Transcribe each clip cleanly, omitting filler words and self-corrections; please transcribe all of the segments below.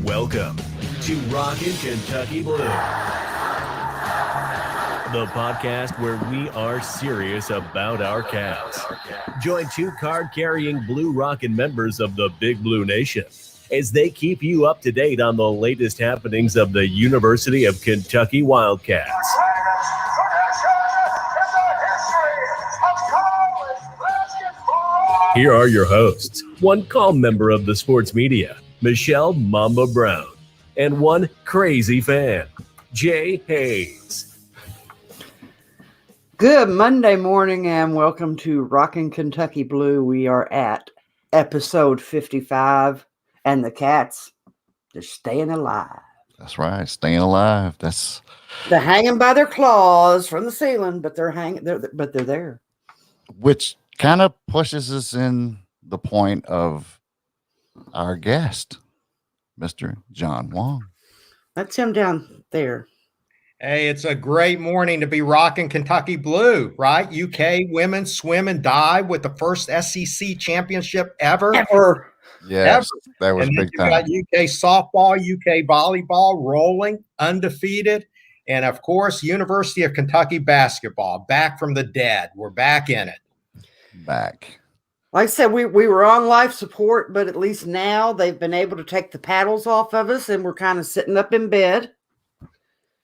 Welcome to Rockin' Kentucky Blue, the podcast where we are serious about our Cats. Join two card-carrying Blue Rockin' members of the Big Blue Nation as they keep you up to date on the latest happenings of the University of Kentucky Wildcats. Here are your hosts, one calm member of the sports media, Michelle Mamba Brown, and one crazy fan, Jay Hayes. Good Monday morning and welcome to Rockin' Kentucky Blue. We are at episode 55 and the Cats, they're staying alive. That's right, staying alive. They're hanging by their claws from the ceiling, but they're there. Which kind of pushes us in the point of our guest, Mr. John Huang. That's him down there. Hey, it's a great morning to be rocking Kentucky Blue, right? UK women's swim and dive with the first SEC championship ever. Yes, that was big time. Got UK softball, UK volleyball rolling, undefeated. And of course, University of Kentucky basketball, back from the dead. We're back in it. Back. Like I said, we were on life support, but at least now they've been able to take the paddles off of us and we're kind of sitting up in bed.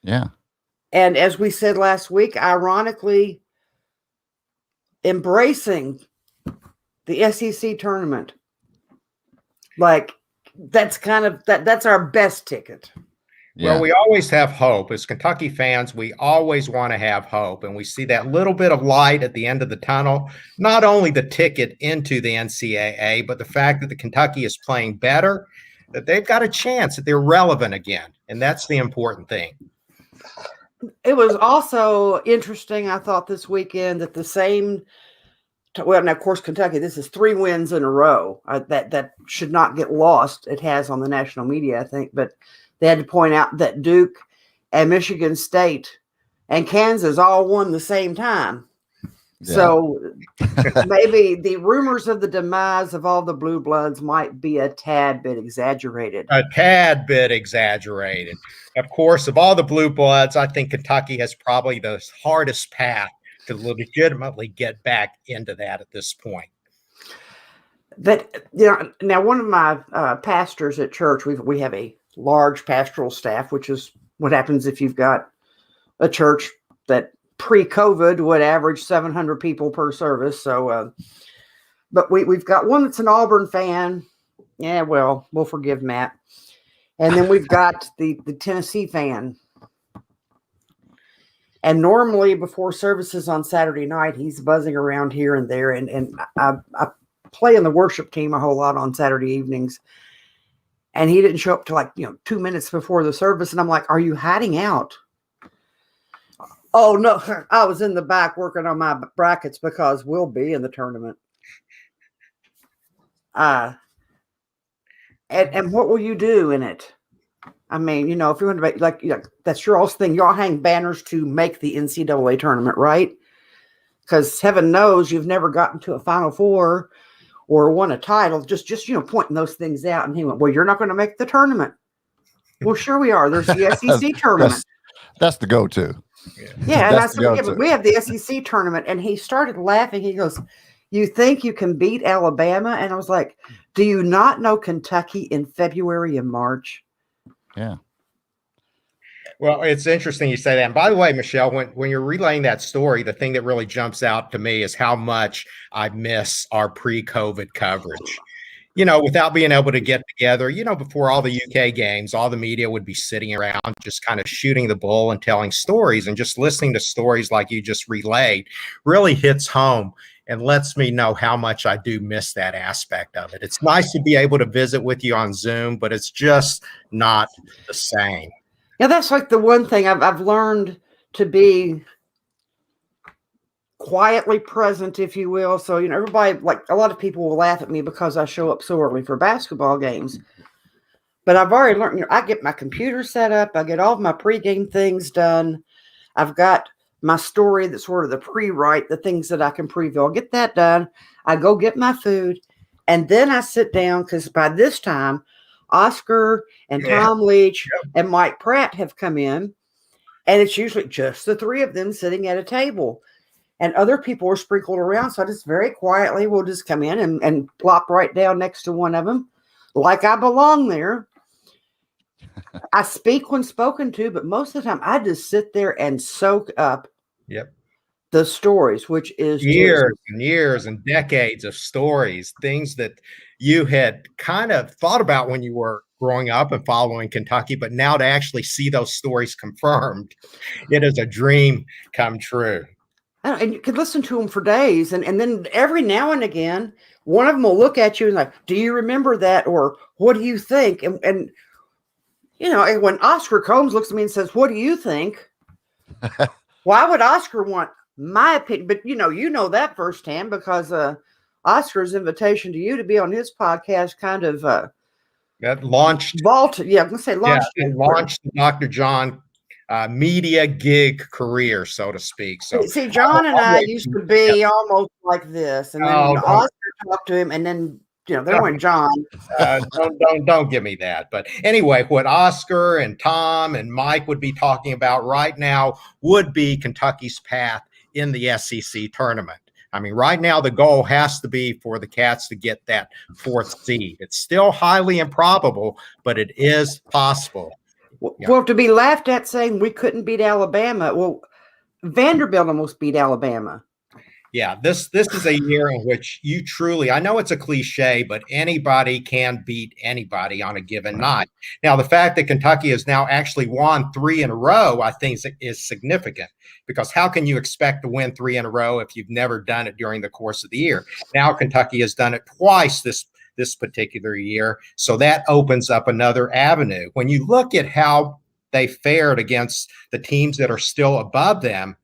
Yeah. And as we said last week, ironically, embracing the SEC tournament. Like that's our best ticket. Yeah. Well, we always have hope. As Kentucky fans, we always want to have hope. And we see that little bit of light at the end of the tunnel, not only the ticket into the NCAA, but the fact that the Kentucky is playing better, that they've got a chance, that they're relevant again. And that's the important thing. It was also interesting, I thought, this weekend that now, of course, Kentucky, this is 3 wins in a row. That should not get lost. It has on the national media, I think, but they had to point out that Duke and Michigan State and Kansas all won the same time. Yeah. So maybe the rumors of the demise of all the blue bloods might be a tad bit exaggerated. A tad bit exaggerated. Of course, of all the blue bloods, I think Kentucky has probably the hardest path to legitimately get back into that at this point. That, now one of my pastors at church, we have a large pastoral staff, which is what happens if you've got a church that pre-COVID would average 700 people per service. So, but we've got one that's an Auburn fan. Yeah, well, we'll forgive Matt. And then we've got the Tennessee fan. And normally before services on Saturday night, he's buzzing around here and there. And I play in the worship team a whole lot on Saturday evenings. And he didn't show up till 2 minutes before the service. And I'm like, are you hiding out? Oh, no, I was in the back working on my brackets because we'll be in the tournament. And what will you do in it? I mean, if you want to make, that's your all's thing. Y'all hang banners to make the NCAA tournament, right? Because heaven knows you've never gotten to a Final Four or won a title, just pointing those things out. And he went, well, you're not going to make the tournament. Well, sure we are. There's the SEC tournament. That's the go-to. Yeah, and I said, but we have the SEC tournament. And he started laughing. He goes, you think you can beat Alabama? And I was like, do you not know Kentucky in February and March? Yeah. Well, it's interesting you say that. And by the way, Michelle, when you're relaying that story, the thing that really jumps out to me is how much I miss our pre-COVID coverage. Without being able to get together, before all the UK games, all the media would be sitting around just kind of shooting the bull and telling stories, and just listening to stories like you just relayed really hits home and lets me know how much I do miss that aspect of it. It's nice to be able to visit with you on Zoom, but it's just not the same. Yeah, that's like the one thing I've learned to be quietly present, if you will. So, everybody, like a lot of people will laugh at me because I show up so early for basketball games. But I've already learned, I get my computer set up. I get all of my pregame things done. I've got my story that's sort of the pre-write, the things that I can preview. I'll get that done. I go get my food, and then I sit down because by this time, Oscar and Tom Leach and Mike Pratt have come in, and it's usually just the three of them sitting at a table, and other people are sprinkled around. So I just very quietly will just come in and plop right down next to one of them, like I belong there. I speak when spoken to, but most of the time I just sit there and soak up the stories, which is years and years and decades of stories, things that you had kind of thought about when you were growing up and following Kentucky, but now to actually see those stories confirmed, it is a dream come true. And you could listen to them for days. And then every now and again, one of them will look at you and like, do you remember that? Or what do you think? And you know, when Oscar Combs looks at me and says, what do you think? Why would Oscar want my opinion? But you know that firsthand because Oscar's invitation to you to be on his podcast kind of that launched vaulted. Yeah, I'm gonna say launched. Yeah, it launched Dr. John media gig career, so to speak. So see, John and I used to be almost like this, and then Oscar talked to him, and then there went John. Don't give me that. But anyway, what Oscar and Tom and Mike would be talking about right now would be Kentucky's path in the SEC tournament. I mean, right now the goal has to be for the Cats to get that 4th seed. It's still highly improbable, but it is possible. Well, to be laughed at saying we couldn't beat Alabama. Well, Vanderbilt almost beat Alabama. Yeah, this is a year in which you truly, I know it's a cliche, but anybody can beat anybody on a given night. Now, the fact that Kentucky has now actually won 3 in a row, I think is significant, because how can you expect to win 3 in a row if you've never done it during the course of the year? Now Kentucky has done it twice this particular year, so that opens up another avenue. When you look at how they fared against the teams that are still above them,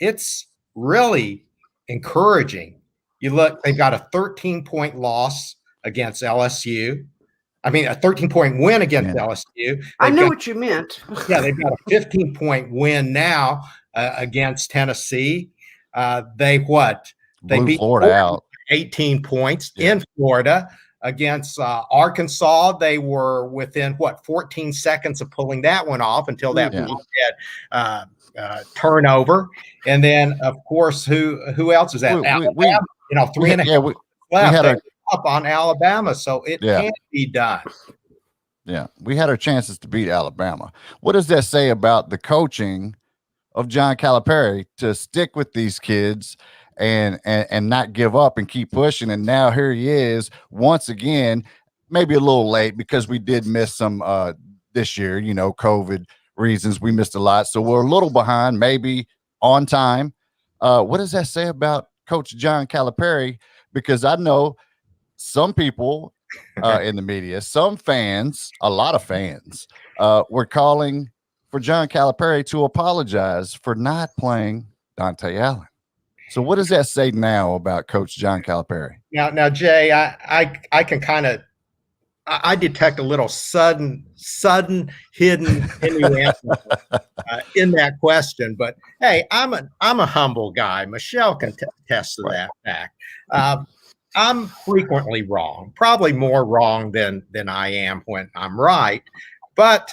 it's really encouraging. You look, they've got a 13-point loss against LSU. I mean, a 13-point win against LSU. I know what you meant. Yeah, they've got a 15-point win now against Tennessee. They beat Florida out 18 points in Florida. Against Arkansas, they were within 14 seconds of pulling that one off until that turnover. And then, of course, who else is that? Alabama. 3.5 left. Up on Alabama, so it can be done. Yeah, we had our chances to beat Alabama. What does that say about the coaching of John Calipari to stick with these kids and not give up and keep pushing? And now here he is once again, maybe a little late because we did miss some this year, COVID reasons. We missed a lot, so we're a little behind, maybe on time. What does that say about Coach John Calipari? Because I know some people in the media, some fans, a lot of fans were calling for John Calipari to apologize for not playing Dante Allen. So what does that say now about Coach John Calipari? Now, Jay, I can kind of detect a little sudden hidden in that question. But hey, I'm a humble guy. Michelle can attest to that fact. I'm frequently wrong, probably more wrong than I am when I'm right. But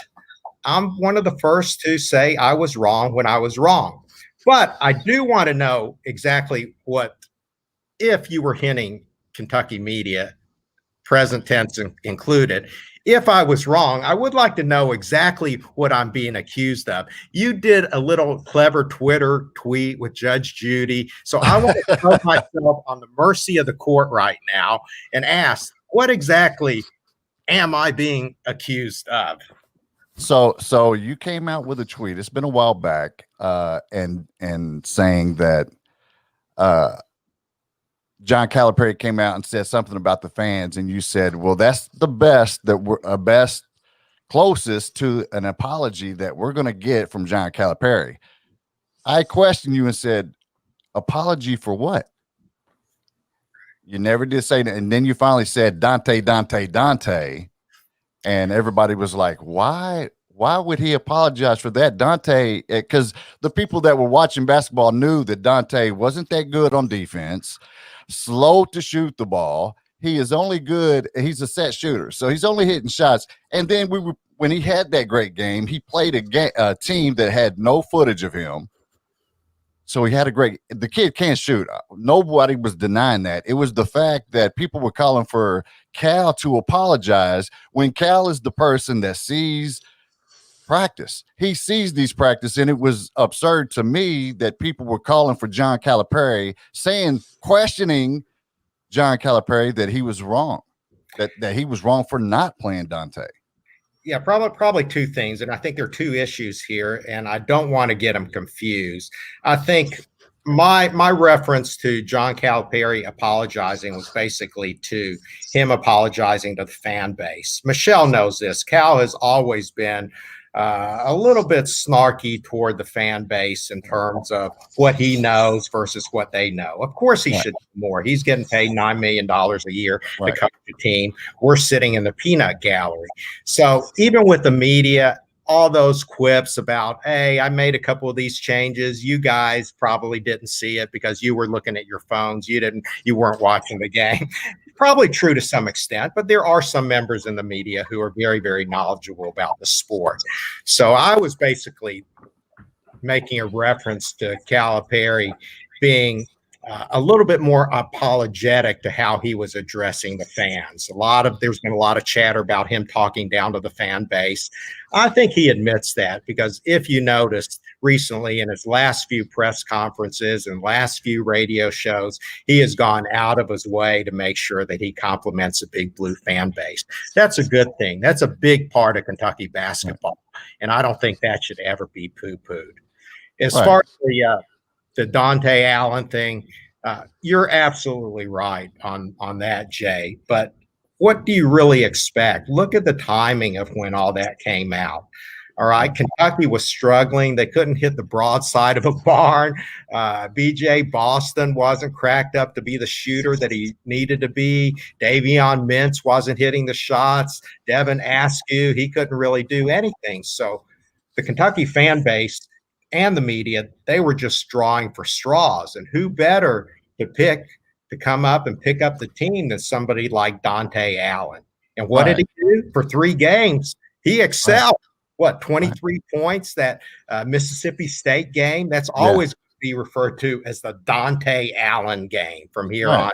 I'm one of the first to say I was wrong when I was wrong. But I do want to know exactly if you were hinting Kentucky media, present tense included, if I was wrong, I would like to know exactly what I'm being accused of. You did a little clever Twitter tweet with Judge Judy. So I want to put myself on the mercy of the court right now and ask, what exactly am I being accused of? So you came out with a tweet. It's been a while back, and saying that John Calipari came out and said something about the fans, and you said, "Well, that's the best that we're closest to an apology that we're going to get from John Calipari." I questioned you and said, "Apology for what?" You never did say that, and then you finally said Dante, and everybody was like, why Why would he apologize for that? Dante, because the people that were watching basketball knew that Dante wasn't that good on defense, slow to shoot the ball. He is only good. He's a set shooter, so he's only hitting shots. And then when he had that great game, he played a team that had no footage of him. So he had the kid can't shoot. Nobody was denying that. It was the fact that people were calling for Cal to apologize when Cal is the person that sees practice. He sees these practice, and it was absurd to me that people were calling for John Calipari, questioning John Calipari that he was wrong, that he was wrong for not playing Dante. Yeah, probably two things, and I think there are two issues here, and I don't want to get them confused. I think my reference to John Calipari apologizing was basically to him apologizing to the fan base. Michelle knows this. Cal has always been a little bit snarky toward the fan base in terms of what he knows versus what they know. Of course, he should do more. He's getting paid $9 million a year to coach the team. We're sitting in the peanut gallery. So even with the media, all those quips about, hey, I made a couple of these changes. You guys probably didn't see it because you were looking at your phones. You weren't watching the game. Probably true to some extent, but there are some members in the media who are very, very knowledgeable about the sport. So I was basically making a reference to Calipari being a little bit more apologetic to how he was addressing the fans. There's been a lot of chatter about him talking down to the fan base. I think he admits that, because if you noticed recently in his last few press conferences and last few radio shows, he has gone out of his way to make sure that he compliments the Big Blue fan base. That's a good thing. That's a big part of Kentucky basketball, and I don't think that should ever be poo-pooed. As far as the Dante Allen thing, you're absolutely right on that, Jay. But what do you really expect? Look at the timing of when all that came out. All right, Kentucky was struggling. They couldn't hit the broadside of a barn. BJ Boston wasn't cracked up to be the shooter that he needed to be. Davion Mintz wasn't hitting the shots. Devin Askew, he couldn't really do anything. So the Kentucky fan base and the media, they were just drawing for straws. And who better to come up and pick up the team than somebody like Dante Allen? And what did he do for 3 games? He excelled. 23 points, that Mississippi State game? That's always going to be referred to as the Dante Allen game from here on.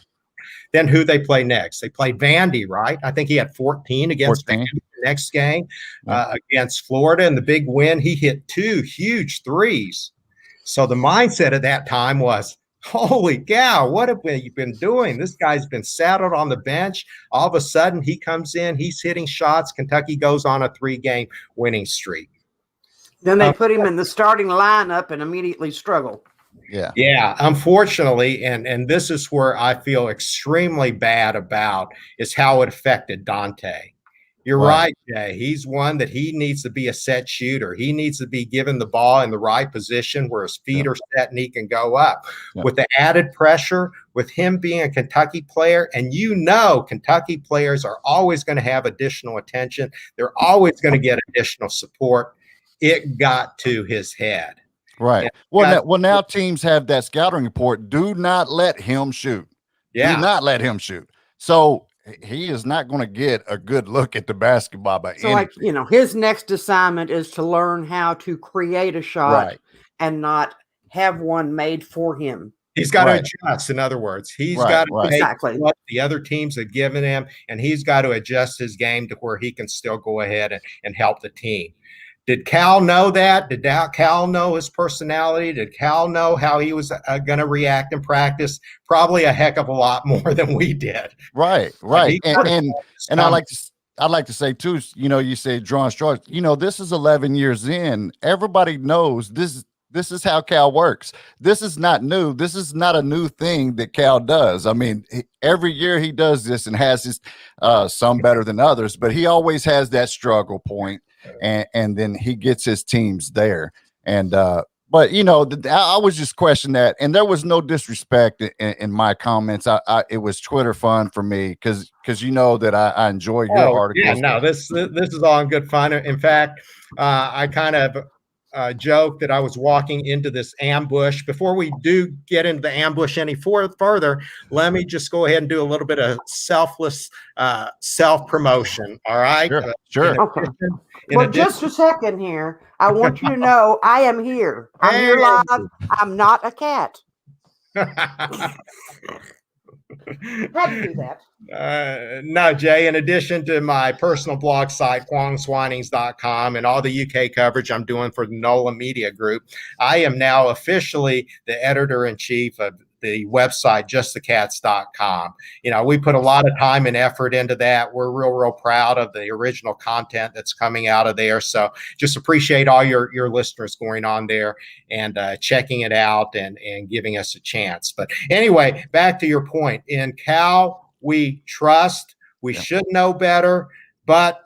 Then who they play next? They played Vandy, right? I think he had 14 against Vandy the next game. Against Florida in the big win, he hit 2 huge threes. So the mindset at that time was, holy cow, what have we been doing? This guy's been saddled on the bench. All of a sudden, he comes in, he's hitting shots. Kentucky goes on a 3-game winning streak. Then they put him in the starting lineup and immediately struggle. Yeah, unfortunately, and this is where I feel extremely bad about, is how it affected Dante. You're right, Jay. He's one that he needs to be a set shooter. He needs to be given the ball in the right position where his feet are set and he can go up. With the added pressure, with him being a Kentucky player, and Kentucky players are always going to have additional attention. They're always going to get additional support. It got to his head. Right. Well, now teams have that scouting report. Do not let him shoot. Do not let him shoot. So he is not going to get a good look at the basketball by any means. His next assignment is to learn how to create a shot and not have one made for him. He's got to adjust, in other words. He's got to take what the other teams have given him, and he's got to adjust his game to where he can still go ahead and help the team. Did Cal know that? Did Cal know his personality? Did Cal know how he was going to react in practice? Probably a heck of a lot more than we did. Right. And I'd like to say too, you say drawing straws. This is 11 years in. Everybody knows this is how Cal works. This is not new. This is not a new thing that Cal does. I mean, every year he does this and has his some better than others, but he always has that struggle point. And then he gets his teams there. And But you know, I was just questioning that, and there was no disrespect in my comments. It was Twitter fun for me because you know that I enjoy your articles. Yeah, no, this is all in good fun. In fact, I kind of joked that I was walking into this ambush. Before we do get into the ambush any further, let me just go ahead and do a little bit of selfless self promotion. All right, Sure. Okay. Well, just a second here. I want you to know I am here. I'm here live. I'm not a cat. Had to do that. No, Jay, in addition to my personal blog site, KYHuangs.com, and all the UK coverage I'm doing for the NOLA Media Group, I am now officially the editor-in-chief of the website, justthecats.com. You know, we put a lot of time and effort into that. We're real proud of the original content that's coming out of there. So just appreciate all your listeners going on there and checking it out and giving us a chance. But anyway, back to your point. In Cal, we trust. We should know better. But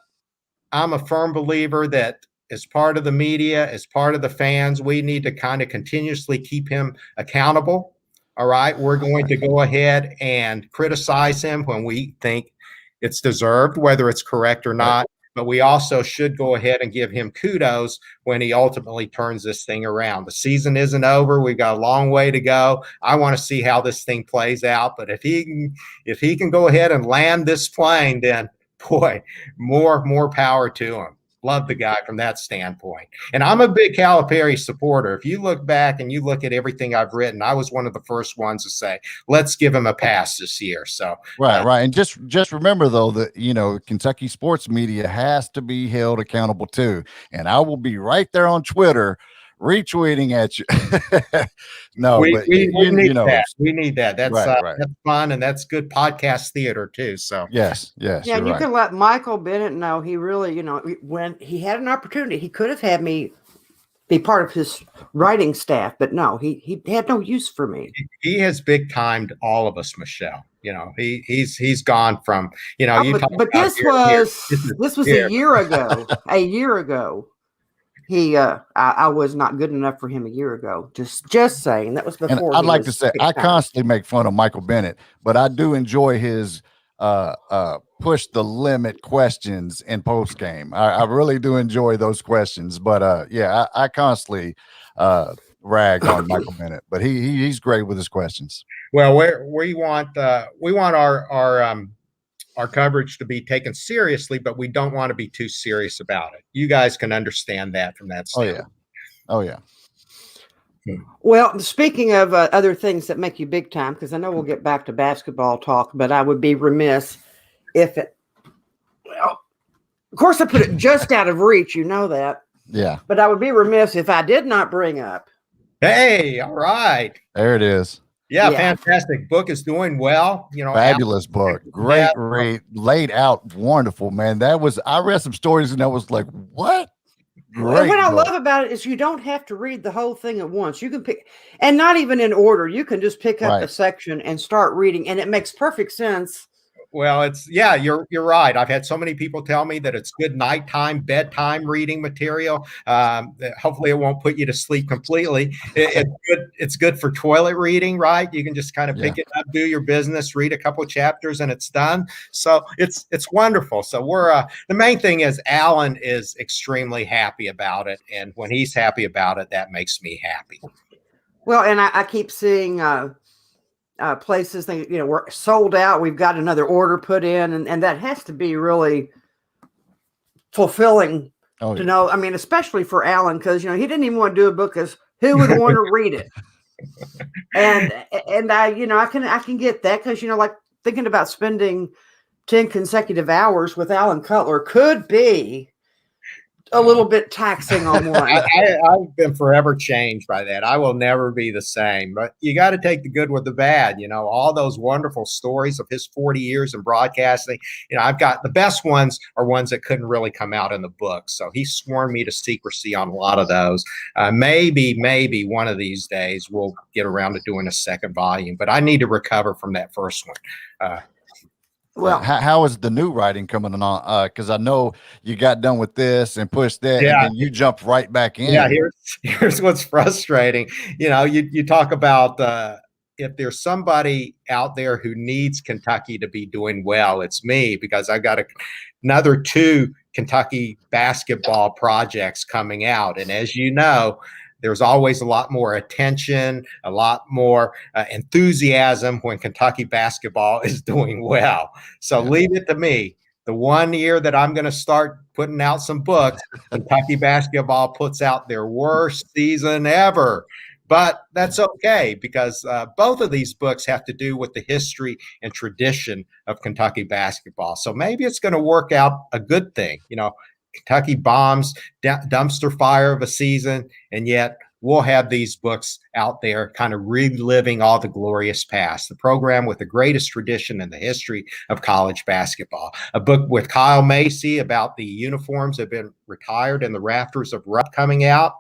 I'm a firm believer that as part of the media, as part of the fans, we need to kind of continuously keep him accountable. All right, we're going to go ahead and criticize him when we think it's deserved, whether it's correct or not. But we also should go ahead and give him kudos when he ultimately turns this thing around. The season isn't over. We've got a long way to go. I want to see how this thing plays out. But if he can go ahead and land this plane, then boy, more power to him. Love the guy from that standpoint. And I'm a big Calipari supporter. If you look back and you look at everything I've written, I was one of the first ones to say, let's give him a pass this year. So right. And just remember, though, that, you know, Kentucky sports media has to be held accountable, too. And I will be right there on Twitter retweeting at you. No, we but need that. We need that. That's that's fun, and that's good podcast theater too. So yes. Yeah, you can let Michael Bennett know he really, you know, when he had an opportunity, he could have had me be part of his writing staff, but no, he had no use for me. He has big timed all of us, Michelle. You know, he's gone from, you know, but this was a year ago. A year ago. I was not good enough for him a year ago. Just saying. That was before. And I'd like to say I constantly make fun of Michael Bennett, but I do enjoy his push the limit questions in post game. I really do enjoy those questions. But I constantly rag on Michael Bennett, but he's great with his questions. Well, we want our coverage to be taken seriously, but we don't want to be too serious about it. You guys can understand that from that standpoint. Oh yeah. Well, speaking of other things that make you big time, because I know we'll get back to basketball talk, but I would be remiss if it. Well, of course, I put it just out of reach. You know that. Yeah. But I would be remiss if I did not bring up. Hey, all right. There it is. Yeah, fantastic. Book is doing well. You know, fabulous book. Great read, laid out, wonderful, man. I read some stories and I was like, what? Great what I love about it is you don't have to read the whole thing at once. You can pick, and not even in order. You can just pick up a section and start reading, and it makes perfect sense. Well, you're right. I've had so many people tell me that it's good nighttime, bedtime reading material. Hopefully it won't put you to sleep completely. It's good for toilet reading, right? You can just kind of pick it up, do your business, read a couple of chapters, and it's done. So it's wonderful. So the main thing is Alan is extremely happy about it. And when he's happy about it, that makes me happy. Well, and I keep seeing places we're sold out. We've got another order put in, and that has to be really fulfilling to know. I mean, especially for Alan, because he didn't even want to do a book because who would want to read it? And I can get that because like thinking about spending 10 consecutive hours with Alan Cutler could be a little bit taxing on one. I've been forever changed by that. I will never be the same, but you got to take the good with the bad. All those wonderful stories of his 40 years in broadcasting, I've got the best ones are ones that couldn't really come out in the book. So he's sworn me to secrecy on a lot of those. Maybe one of these days we'll get around to doing a second volume, but I need to recover from that first one. Well, how is the new writing coming on? Because I know you got done with this and pushed that, Yeah. and then you jumped right back in. Yeah, here's what's frustrating. You talk about if there's somebody out there who needs Kentucky to be doing well, it's me, because I've got another 2 Kentucky basketball projects coming out. And as you know, there's always a lot more attention, a lot more enthusiasm when Kentucky basketball is doing well. So leave it to me. The one year that I'm going to start putting out some books, Kentucky basketball puts out their worst season ever. But that's okay, because both of these books have to do with the history and tradition of Kentucky basketball. So maybe it's going to work out a good thing. Kentucky bombs, dumpster fire of a season, and yet we'll have these books out there kind of reliving all the glorious past. The program with the greatest tradition in the history of college basketball. A book with Kyle Macy about the uniforms that have been retired and the rafters of Rupp coming out.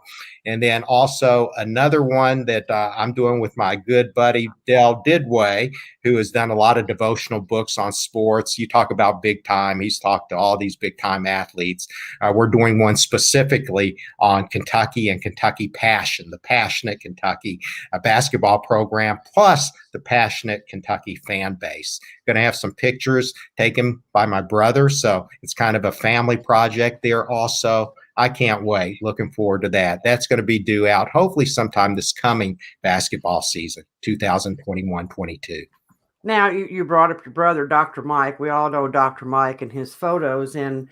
And then also another one that I'm doing with my good buddy Del Didway, who has done a lot of devotional books on sports. You talk about big time. He's talked to all these big time athletes. We're doing one specifically on Kentucky and Kentucky passion, the passionate Kentucky basketball program, plus the passionate Kentucky fan base. Going to have some pictures taken by my brother. So it's kind of a family project there also. I can't wait. Looking forward to that. That's going to be due out hopefully sometime this coming basketball season, 2021-22. now you brought up your brother, Dr. Mike. We all know Dr. Mike and his photos. And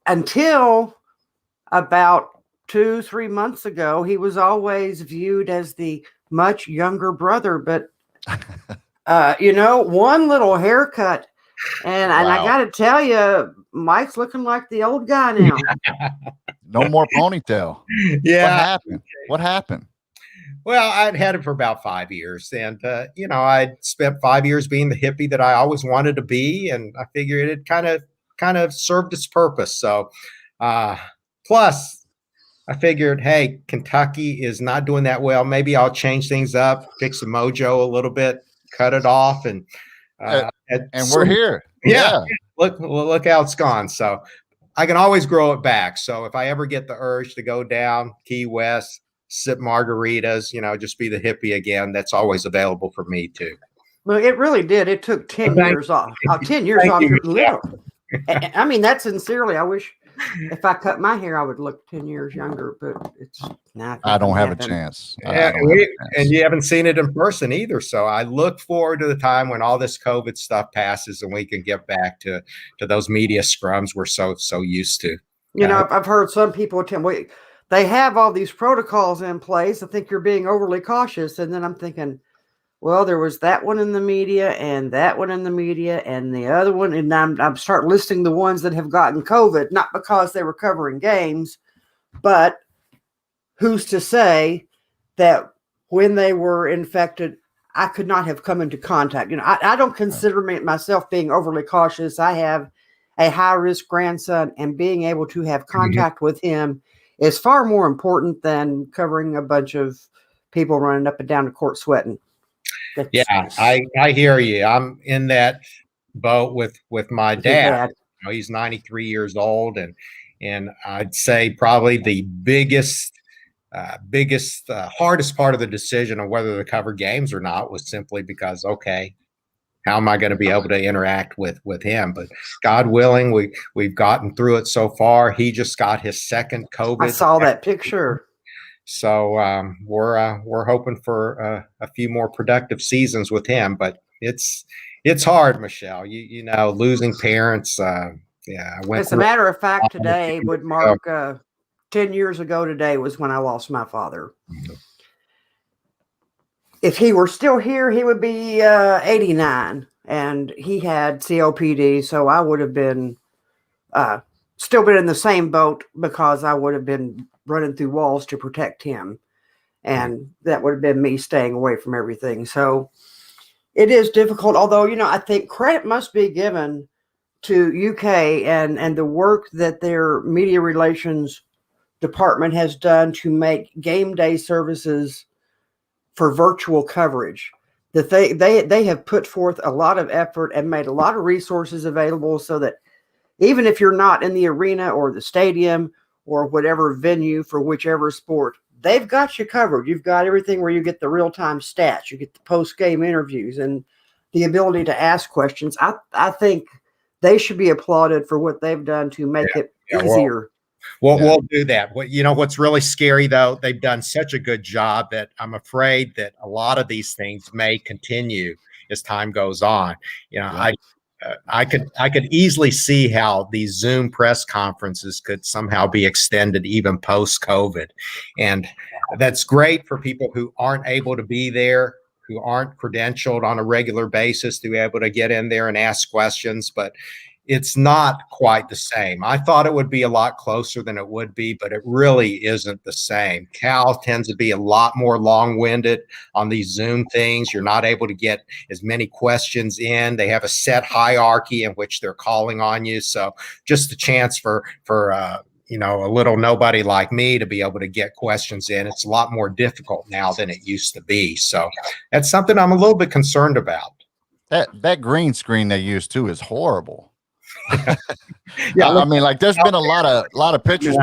until about 2-3 months ago, he was always viewed as the much younger brother. But, one little haircut. And I got to tell you, Mike's looking like the old guy now. No more ponytail. Yeah. What happened? Well, I'd had it for about 5 years, and I'd spent 5 years being the hippie that I always wanted to be, and I figured it kind of served its purpose. So, plus, I figured, hey, Kentucky is not doing that well. Maybe I'll change things up, fix the mojo a little bit, cut it off, and we're here. Yeah. Look how it's gone. So I can always grow it back. So if I ever get the urge to go down Key West, sip margaritas, just be the hippie again, that's always available for me too. Well, it really did. It took 10 years off. 10 years off your liver. I mean, that sincerely, I wish if I cut my hair, I would look 10 years younger, but it's not. I don't have a chance. And you haven't seen it in person either. So I look forward to the time when all this COVID stuff passes and we can get back to those media scrums we're so used to. I've heard some people tell me they have all these protocols in place. I think you're being overly cautious. And then I'm thinking, well, there was that one in the media and that one in the media and the other one. And I'm start listing the ones that have gotten COVID, not because they were covering games, but who's to say that when they were infected, I could not have come into contact. I don't consider myself being overly cautious. I have a high-risk grandson, and being able to have contact with him is far more important than covering a bunch of people running up and down the court sweating. Yeah, I hear you. I'm in that boat with my dad. He's 93 years old, and I'd say probably the biggest, hardest part of the decision on whether to cover games or not was simply because, okay, how am I going to be able to interact with him? But God willing, we've gotten through it so far. He just got his second COVID. I saw that picture. So we're hoping for a few more productive seasons with him, but it's hard, Michelle. You know, losing parents. As a matter of fact, today would mark 10 years ago. Today was when I lost my father. Mm-hmm. If he were still here, he would be 89, and he had COPD. So I would have been still been in the same boat, because I would have been running through walls to protect him. And that would have been me staying away from everything. So it is difficult. Although, I think credit must be given to UK and the work that their media relations department has done to make game day services for virtual coverage. that they have put forth a lot of effort and made a lot of resources available so that even if you're not in the arena or the stadium or whatever venue for whichever sport, they've got you covered. You've got everything where you get the real-time stats, you get the post-game interviews, and the ability to ask questions. I think they should be applauded for what they've done to make it easier. We'll do that. What's really scary, though, they've done such a good job that I'm afraid that a lot of these things may continue as time goes on. I could easily see how these Zoom press conferences could somehow be extended even post-COVID. And that's great for people who aren't able to be there, who aren't credentialed on a regular basis to be able to get in there and ask questions, but it's not quite the same. I thought it would be a lot closer than it would be, but it really isn't the same. Cal tends to be a lot more long-winded on these Zoom things. You're not able to get as many questions in. They have a set hierarchy in which they're calling on you. So just a chance for a little nobody like me to be able to get questions in. It's a lot more difficult now than it used to be. So that's something I'm a little bit concerned about. That green screen they use too is horrible. Yeah, I mean, like there's been a lot of pictures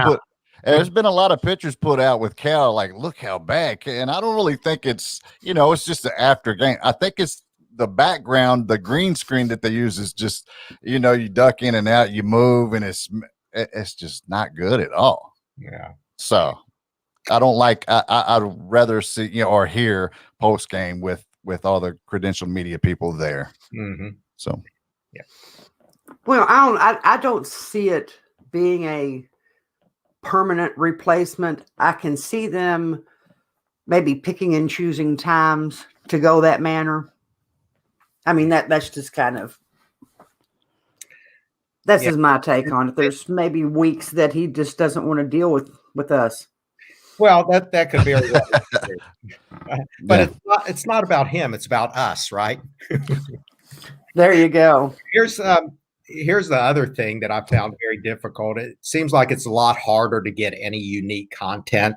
there's been a lot of pictures put out with Cal, like, look how bad. And I don't really think it's, it's just the after game. I think it's the background, the green screen that they use is just, you duck in and out, you move, and it's just not good at all. Yeah. So I don't like, I'd rather see, or hear post game with all the credentialed media people there. Mm-hmm. So, yeah. Well, I don't see it being a permanent replacement. I can see them maybe picking and choosing times to go that manner. I mean, that's just kind of, is my take on it. There's maybe weeks that he just doesn't want to deal with us. Well, that could be, but it's not about him. It's about us, right? There you go. Here's the other thing that I found very difficult. It seems like it's a lot harder to get any unique content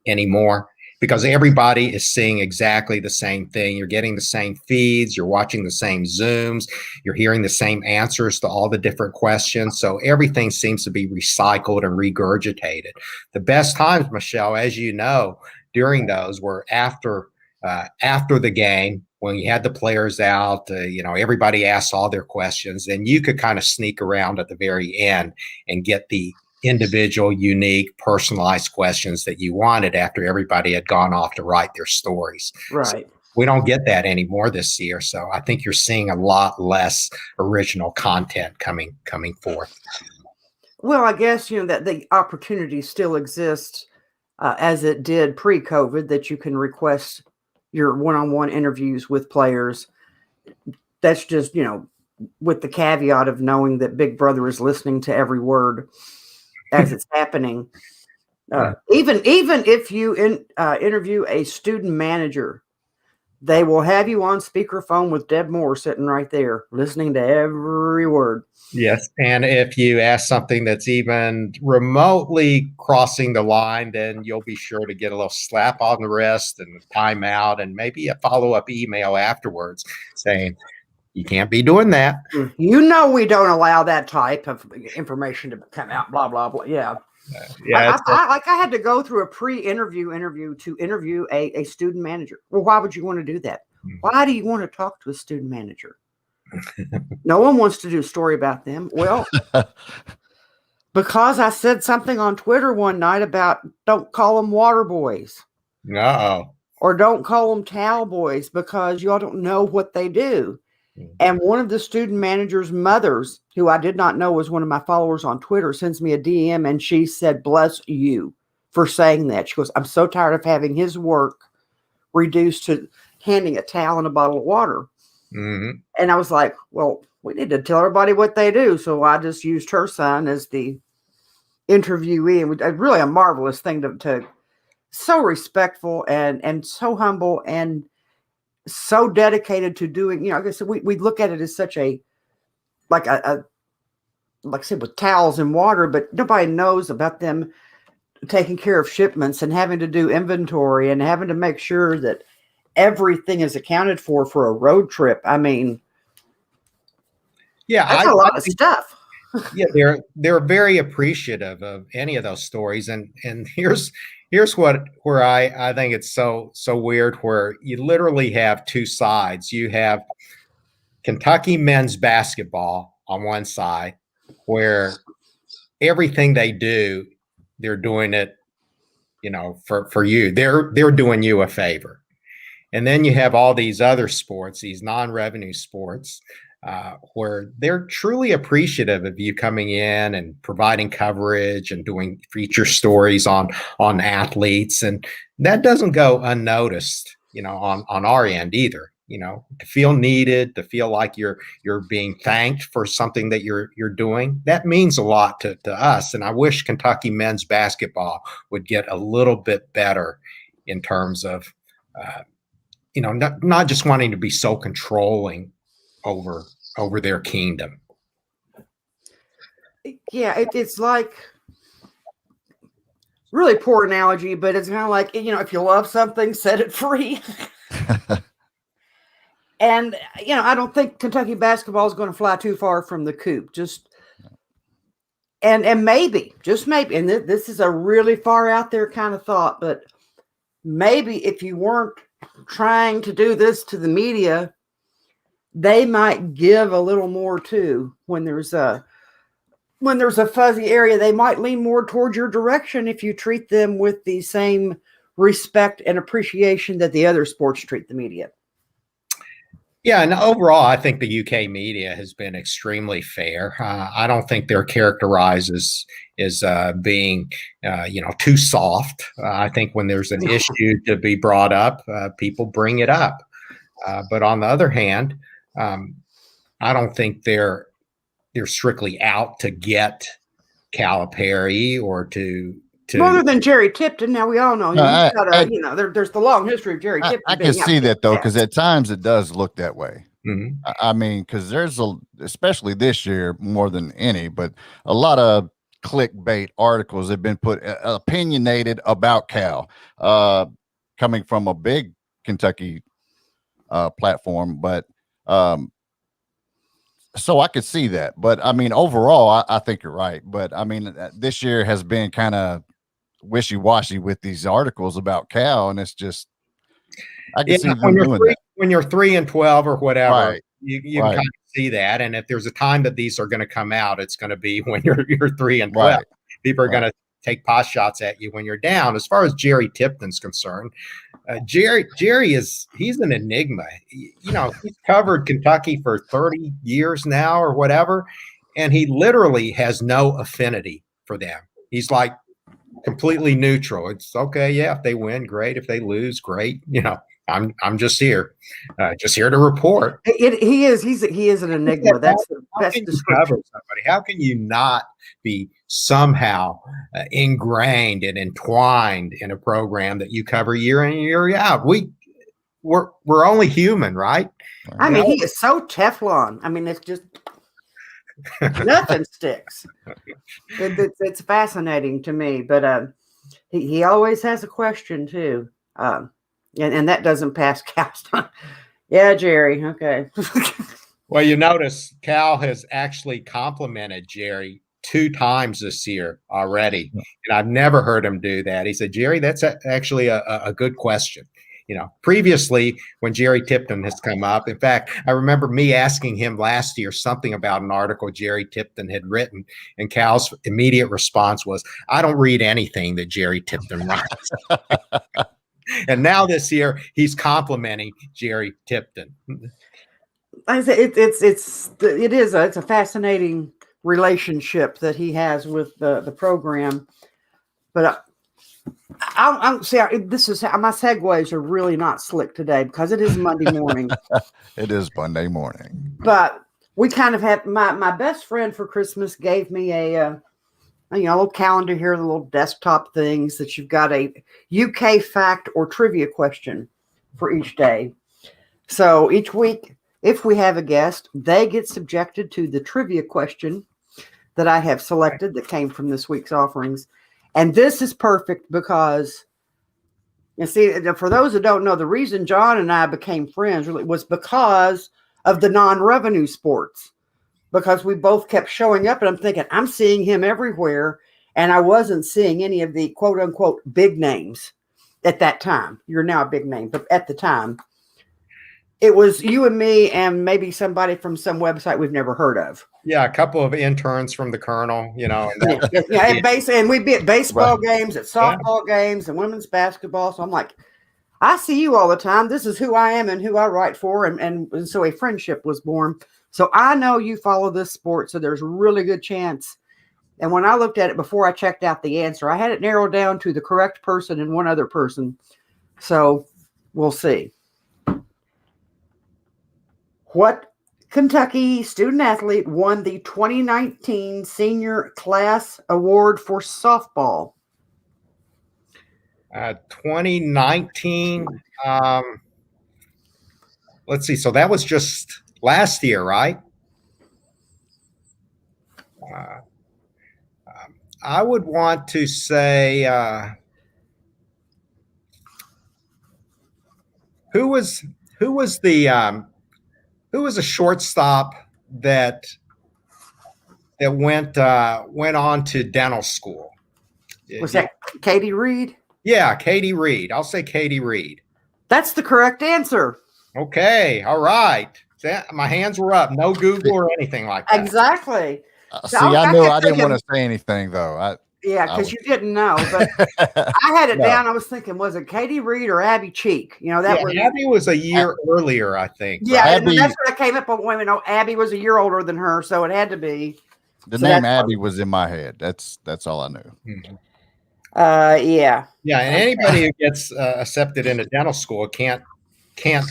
anymore because everybody is seeing exactly the same thing. You're getting the same feeds. You're watching the same Zooms. You're hearing the same answers to all the different questions. So everything seems to be recycled and regurgitated. The best times, Michelle, as you know, during those were after the game, when you had the players out, everybody asked all their questions, and you could kind of sneak around at the very end and get the individual, unique, personalized questions that you wanted after everybody had gone off to write their stories. Right. So we don't get that anymore this year. So I think you're seeing a lot less original content coming forth. Well, I guess, that the opportunity still exists as it did pre-COVID, that you can request your one-on-one interviews with players. That's just, with the caveat of knowing that Big Brother is listening to every word as it's happening. Even if you interview a student manager, they will have you on speakerphone with Deb Moore sitting right there, listening to every word. Yes. And if you ask something that's even remotely crossing the line, then you'll be sure to get a little slap on the wrist and a timeout and maybe a follow-up email afterwards saying, you can't be doing that. We don't allow that type of information to come out, blah, blah, blah. Yeah. I had to go through a pre-interview to interview a student manager. Well, why would you want to do that? Why do you want to talk to a student manager? No one wants to do a story about them. Well, because I said something on Twitter one night about don't call them water boys. No. Or don't call them towel boys because y'all don't know what they do. And one of the student manager's mothers, who I did not know was one of my followers on Twitter, sends me a DM and she said, bless you for saying that. She goes, I'm so tired of having his work reduced to handing a towel and a bottle of water. Mm-hmm. And I was like, well, we need to tell everybody what they do. So I just used her son as the interviewee. And really a marvelous thing to so respectful and so humble and so dedicated to doing, like I said, we look at it as such a, like I said, with towels and water, but nobody knows about them taking care of shipments and having to do inventory and having to make sure that everything is accounted for a road trip. I mean, Yeah, that's a lot of stuff. Yeah, they're very appreciative of any of those stories, and here's where I think it's so weird, where you literally have two sides. You have Kentucky men's basketball on one side, where everything they do, they're doing it, for you. They're doing you a favor. And then you have all these other sports, these non-revenue sports, where they're truly appreciative of you coming in and providing coverage and doing feature stories on athletes, and that doesn't go unnoticed, on our end either. To feel needed, to feel like you're being thanked for something that you're doing, that means a lot to us. And I wish Kentucky men's basketball would get a little bit better in terms of not just wanting to be so controlling over their kingdom. Yeah, it's like, really poor analogy, but it's kind of like, if you love something, set it free. And, I don't think Kentucky basketball is going to fly too far from the coop. And maybe, just maybe, and this is a really far out there kind of thought, but maybe if you weren't trying to do this to the media, they might give a little more too. When there's a fuzzy area, they might lean more towards your direction if you treat them with the same respect and appreciation that the other sports treat the media. Yeah, and overall, I think the UK media has been extremely fair. I don't think they're characterized as being, too soft. I think when there's an issue to be brought up, people bring it up. But on the other hand, I don't think they're strictly out to get Calipari or to other than Jerry Tipton. Now we all know there's the long history of Jerry Tipton. I can see that though, because at times it does look that way. Mm-hmm. I mean, because there's especially this year more than any, but a lot of clickbait articles have been put opinionated about Cal, coming from a big Kentucky platform, but so I could see that. But I mean, overall, I think you're right. But I mean, this year has been kind of wishy-washy with these articles about Cal, and it's just, I can see them doing that. When you're 3-12 or whatever, right. you can kind of see that. And if there's a time that these are going to come out, it's going to be when you're 3-12. Right. People are going to take pot shots at you when you're down. As far as Jerry Tipton's concerned, Jerry he's an enigma. He's covered Kentucky for 30 years now or whatever, and he literally has no affinity for them. He's like completely neutral. It's okay, yeah, if they win, great. If they lose, great. I'm just here to report. He is an enigma. That's the best description. Somebody. How can you not be somehow ingrained and entwined in a program that you cover year in and year out? We're only human, right? I mean, he is so Teflon. I mean, it's just nothing sticks. It's fascinating to me, but he always has a question too. And that doesn't pass cast. Yeah, Jerry. Okay. Well, you notice Cal has actually complimented Jerry 2 times this year already. And I've never heard him do that. He said, Jerry, that's actually a good question. Previously when Jerry Tipton has come up, in fact, I remember me asking him last year something about an article Jerry Tipton had written, and Cal's immediate response was, I don't read anything that Jerry Tipton writes. And now this year, he's complimenting Jerry Tipton. I say it's a fascinating relationship that he has with the program. But I'm see, this is my segues are really not slick today because it is Monday morning. It is Monday morning. But we kind of had my best friend for Christmas gave me a little calendar here, the little desktop things that you've got a UK fact or trivia question for each day. So each week, if we have a guest, they get subjected to the trivia question that I have selected that came from this week's offerings. And this is perfect because And see, for those that don't know, the reason John and I became friends really was because of the non-revenue sports, because we both kept showing up, and I'm thinking, I'm seeing him everywhere, and I wasn't seeing any of the quote unquote big names at that time. You're now a big name, but at the time, it was you and me and maybe somebody from some website we've never heard of. Yeah, a couple of interns from the Colonel, you know. And and we'd be at baseball games, at softball games, and women's basketball. So I'm like, I see you all the time. This is who I am and who I write for. And so a friendship was born. So I know you follow this sport, so there's a really good chance. And when I looked at it before I checked out the answer, I had it narrowed down to the correct person and one other person. So we'll see. What Kentucky student athlete won the 2019 Senior Class Award for softball? 2019. Let's see. So that was just last year, right? I would want to say who was a shortstop that went on to dental school? Was that Katie Reed? Yeah, Katie Reed. I'll say Katie Reed. That's the correct answer. Okay. All right. My hands were up. No Google or anything like that. Exactly. See, I knew I didn't want to say anything though. Because you didn't know, but I had it down. I was thinking, was it Katie Reed or Abby Cheek? You know, Abby was a year earlier, I think. Yeah, Abby, that's what I came up with. Women, Abby was a year older than her, so it had to be. The name Abby was in my head. That's all I knew. Mm-hmm. Yeah. Yeah, and anybody who gets accepted into dental school can't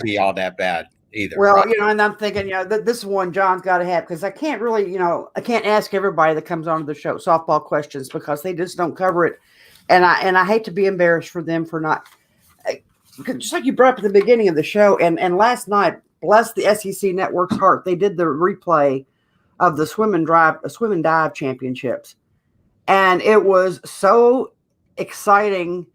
be all that bad either. Well, right? and I'm thinking, this is one John's got to have, because I can't really, I can't ask everybody that comes onto the show softball questions because they just don't cover it, and I hate to be embarrassed for them for not. Just like you brought up at the beginning of the show, and last night, bless the SEC Network's heart, they did the replay of the swim and dive championships, and it was so exciting.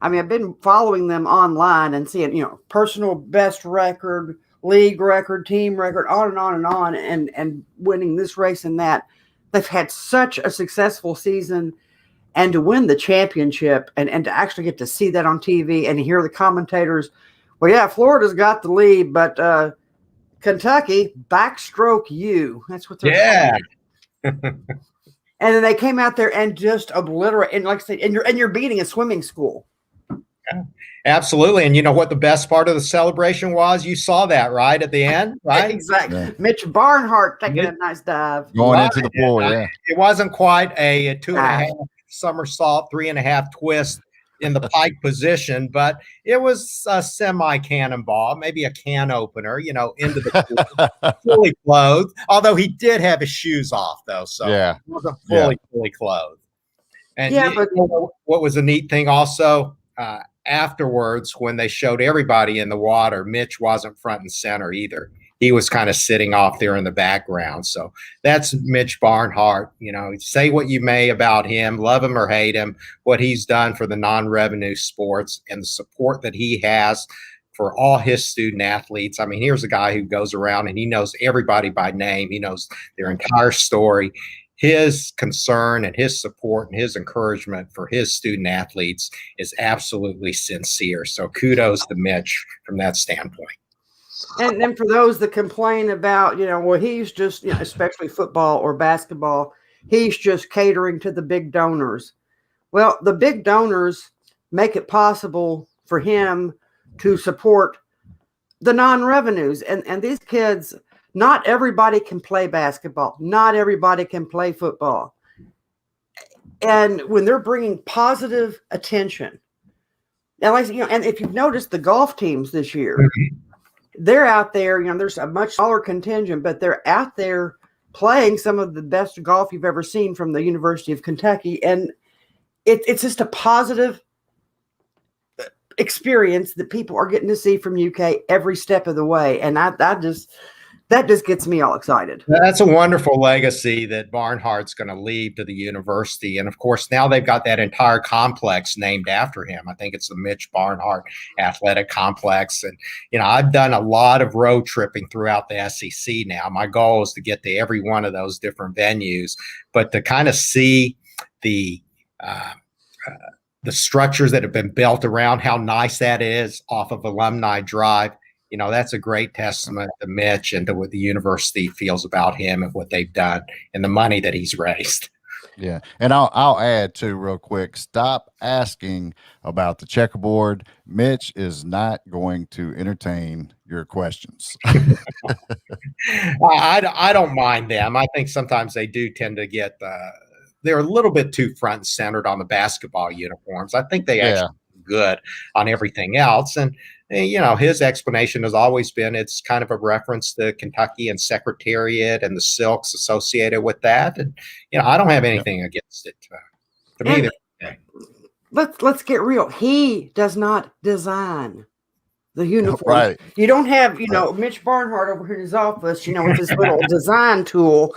I mean, I've been following them online and seeing, personal best record, league record, team record, on and on and on, and winning this race and that. They've had such a successful season, and to win the championship and to actually get to see that on TV and hear the commentators, well, yeah, Florida's got the lead, but Kentucky, backstroke you. That's what they're calling. And then they came out there and just obliterate. And like I said, and you're beating a swimming school. Yeah, absolutely. And you know what the best part of the celebration was? You saw that right at the end, right? Exactly. Yeah. Mitch Barnhart taking a nice dive. Going into the pool, yeah. It wasn't quite a 2.5 somersault, 3.5 twist in the pike position, but it was a semi-cannonball, maybe a can opener, into the pool, fully clothed. Although he did have his shoes off, though, so he wasn't fully clothed. And what was a neat thing also, afterwards, when they showed everybody in the water, Mitch wasn't front and center either. He was kind of sitting off there in the background. So that's Mitch Barnhart. Say what you may about him, love him or hate him, what he's done for the non-revenue sports and the support that he has for all his student athletes. I mean, here's a guy who goes around and he knows everybody by name. He knows their entire story. His concern and his support and his encouragement for his student athletes is absolutely sincere. So kudos to Mitch from that standpoint. And then for those that complain about, he's just, especially football or basketball, he's just catering to the big donors. Well, the big donors make it possible for him to support the non-revenues. And these kids, not everybody can play basketball. Not everybody can play football. And when they're bringing positive attention, and and if you've noticed the golf teams this year, they're out there, there's a much smaller contingent, but they're out there playing some of the best golf you've ever seen from the University of Kentucky. And it's just a positive experience that people are getting to see from UK every step of the way. And I just, that just gets me all excited. That's a wonderful legacy that Barnhart's going to leave to the university. And of course, now they've got that entire complex named after him. I think it's the Mitch Barnhart Athletic Complex. And, I've done a lot of road tripping throughout the SEC now. My goal is to get to every one of those different venues, but to kind of see the structures that have been built around how nice that is off of Alumni Drive. That's a great testament to Mitch and to what the university feels about him and what they've done and the money that he's raised. Yeah. And I'll add too real quick. Stop asking about the checkerboard. Mitch is not going to entertain your questions. I don't mind them. I think sometimes they do tend to get they're a little bit too front and centered on the basketball uniforms. I think they actually are good on everything else. And his explanation has always been it's kind of a reference to Kentucky and Secretariat and the silks associated with that. And, I don't have anything against it. To me, let's get real. He does not design the uniform. Right. You don't have, Mitch Barnhart over here in his office, with his little design tool.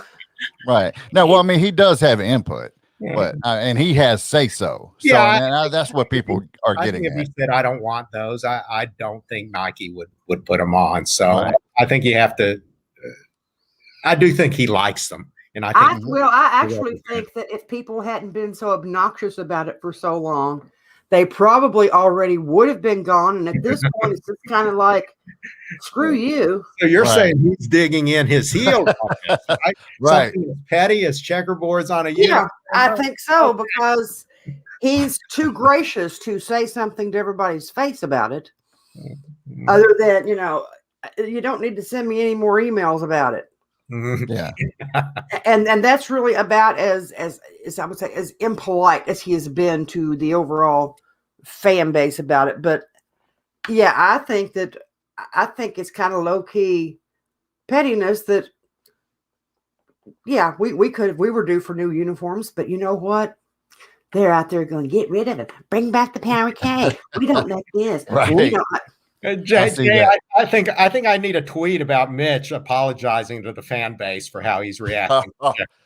Right. No, well, I mean, he does have input. But and he has say so. So that's what people are getting if at. he said, I don't want those, I don't think Nike would put them on. So I think you have to. I do think he likes them, and I actually think that if people hadn't been so obnoxious about it for so long, they probably already would have been gone. And at this point, it's just kind of like, screw you. So you're saying he's digging in his heels on this, right? Right. Something as petty as checkerboards on a uniform. I think so, because he's too gracious to say something to everybody's face about it. Other than, you don't need to send me any more emails about it. Yeah. And that's really about as I would say, as impolite as he has been to the overall fan base about it. But yeah, I think it's kind of low key pettiness that, we were due for new uniforms, but you know what? They're out there going, get rid of it. Bring back the Power K. We don't like this. Right. We don't Jay, I think I need a tweet about Mitch apologizing to the fan base for how he's reacting.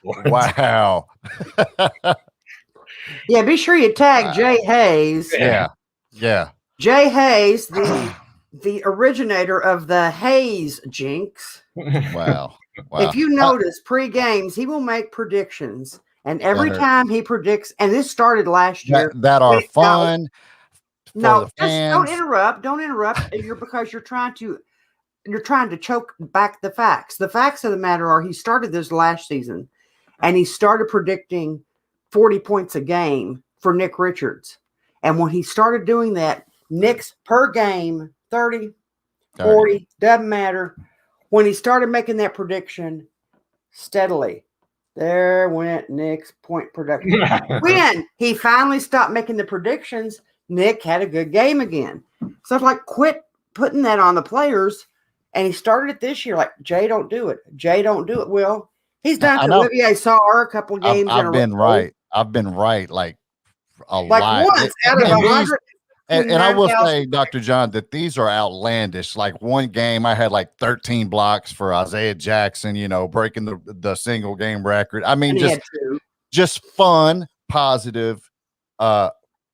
Wow. Yeah, be sure you tag Jay Hayes. Yeah. Jay Hayes, the originator of the Hayes jinx. Wow. If you notice, pre-games, he will make predictions. And every time he predicts, and this started last year. That are fun. No, just don't interrupt. Don't interrupt. Because you're trying to choke back the facts. The facts of the matter are he started this last season and he started predicting 40 points a game for Nick Richards. And when he started doing that, Nick's per game, 30, 40, doesn't matter. When he started making that prediction steadily, there went Nick's point production. When he finally stopped making the predictions, Nick had a good game again. So it's like, quit putting that on the players. And he started it this year. Like, Jay, don't do it. Jay, don't do it. Well, he's done to Olivier Sarr a couple of games. I've been right. I've been right. Like a lot. Once out of 100. And I will say, Dr. John, that these are outlandish. Like one game, I had like 13 blocks for Isaiah Jackson, breaking the single game record. I mean, just fun, positive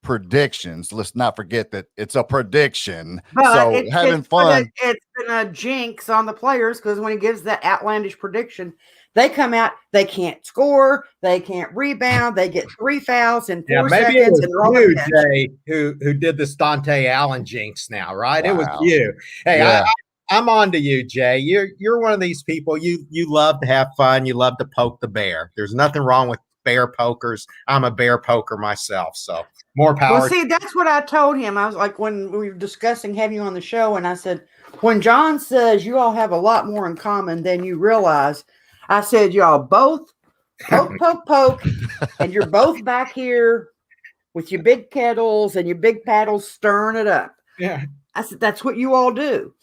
predictions. Let's not forget that it's a prediction. But having fun. It's been a jinx on the players because when he gives that outlandish prediction, they come out, they can't score, they can't rebound, they get 3 fouls in 4 seconds. Maybe it was you, Jay, who did the Stonte Allen jinx now, right? Wow. It was you. Hey, I'm on to you, Jay. You're one of these people, you love to have fun, you love to poke the bear. There's nothing wrong with bear pokers. I'm a bear poker myself, so more power. Well, see, that's what I told him. I was like, when we were discussing having you on the show, and I said, when John says you all have a lot more in common than you realize, I said, y'all both poke, and you're both back here with your big kettles and your big paddles stirring it up. Yeah. I said, that's what you all do.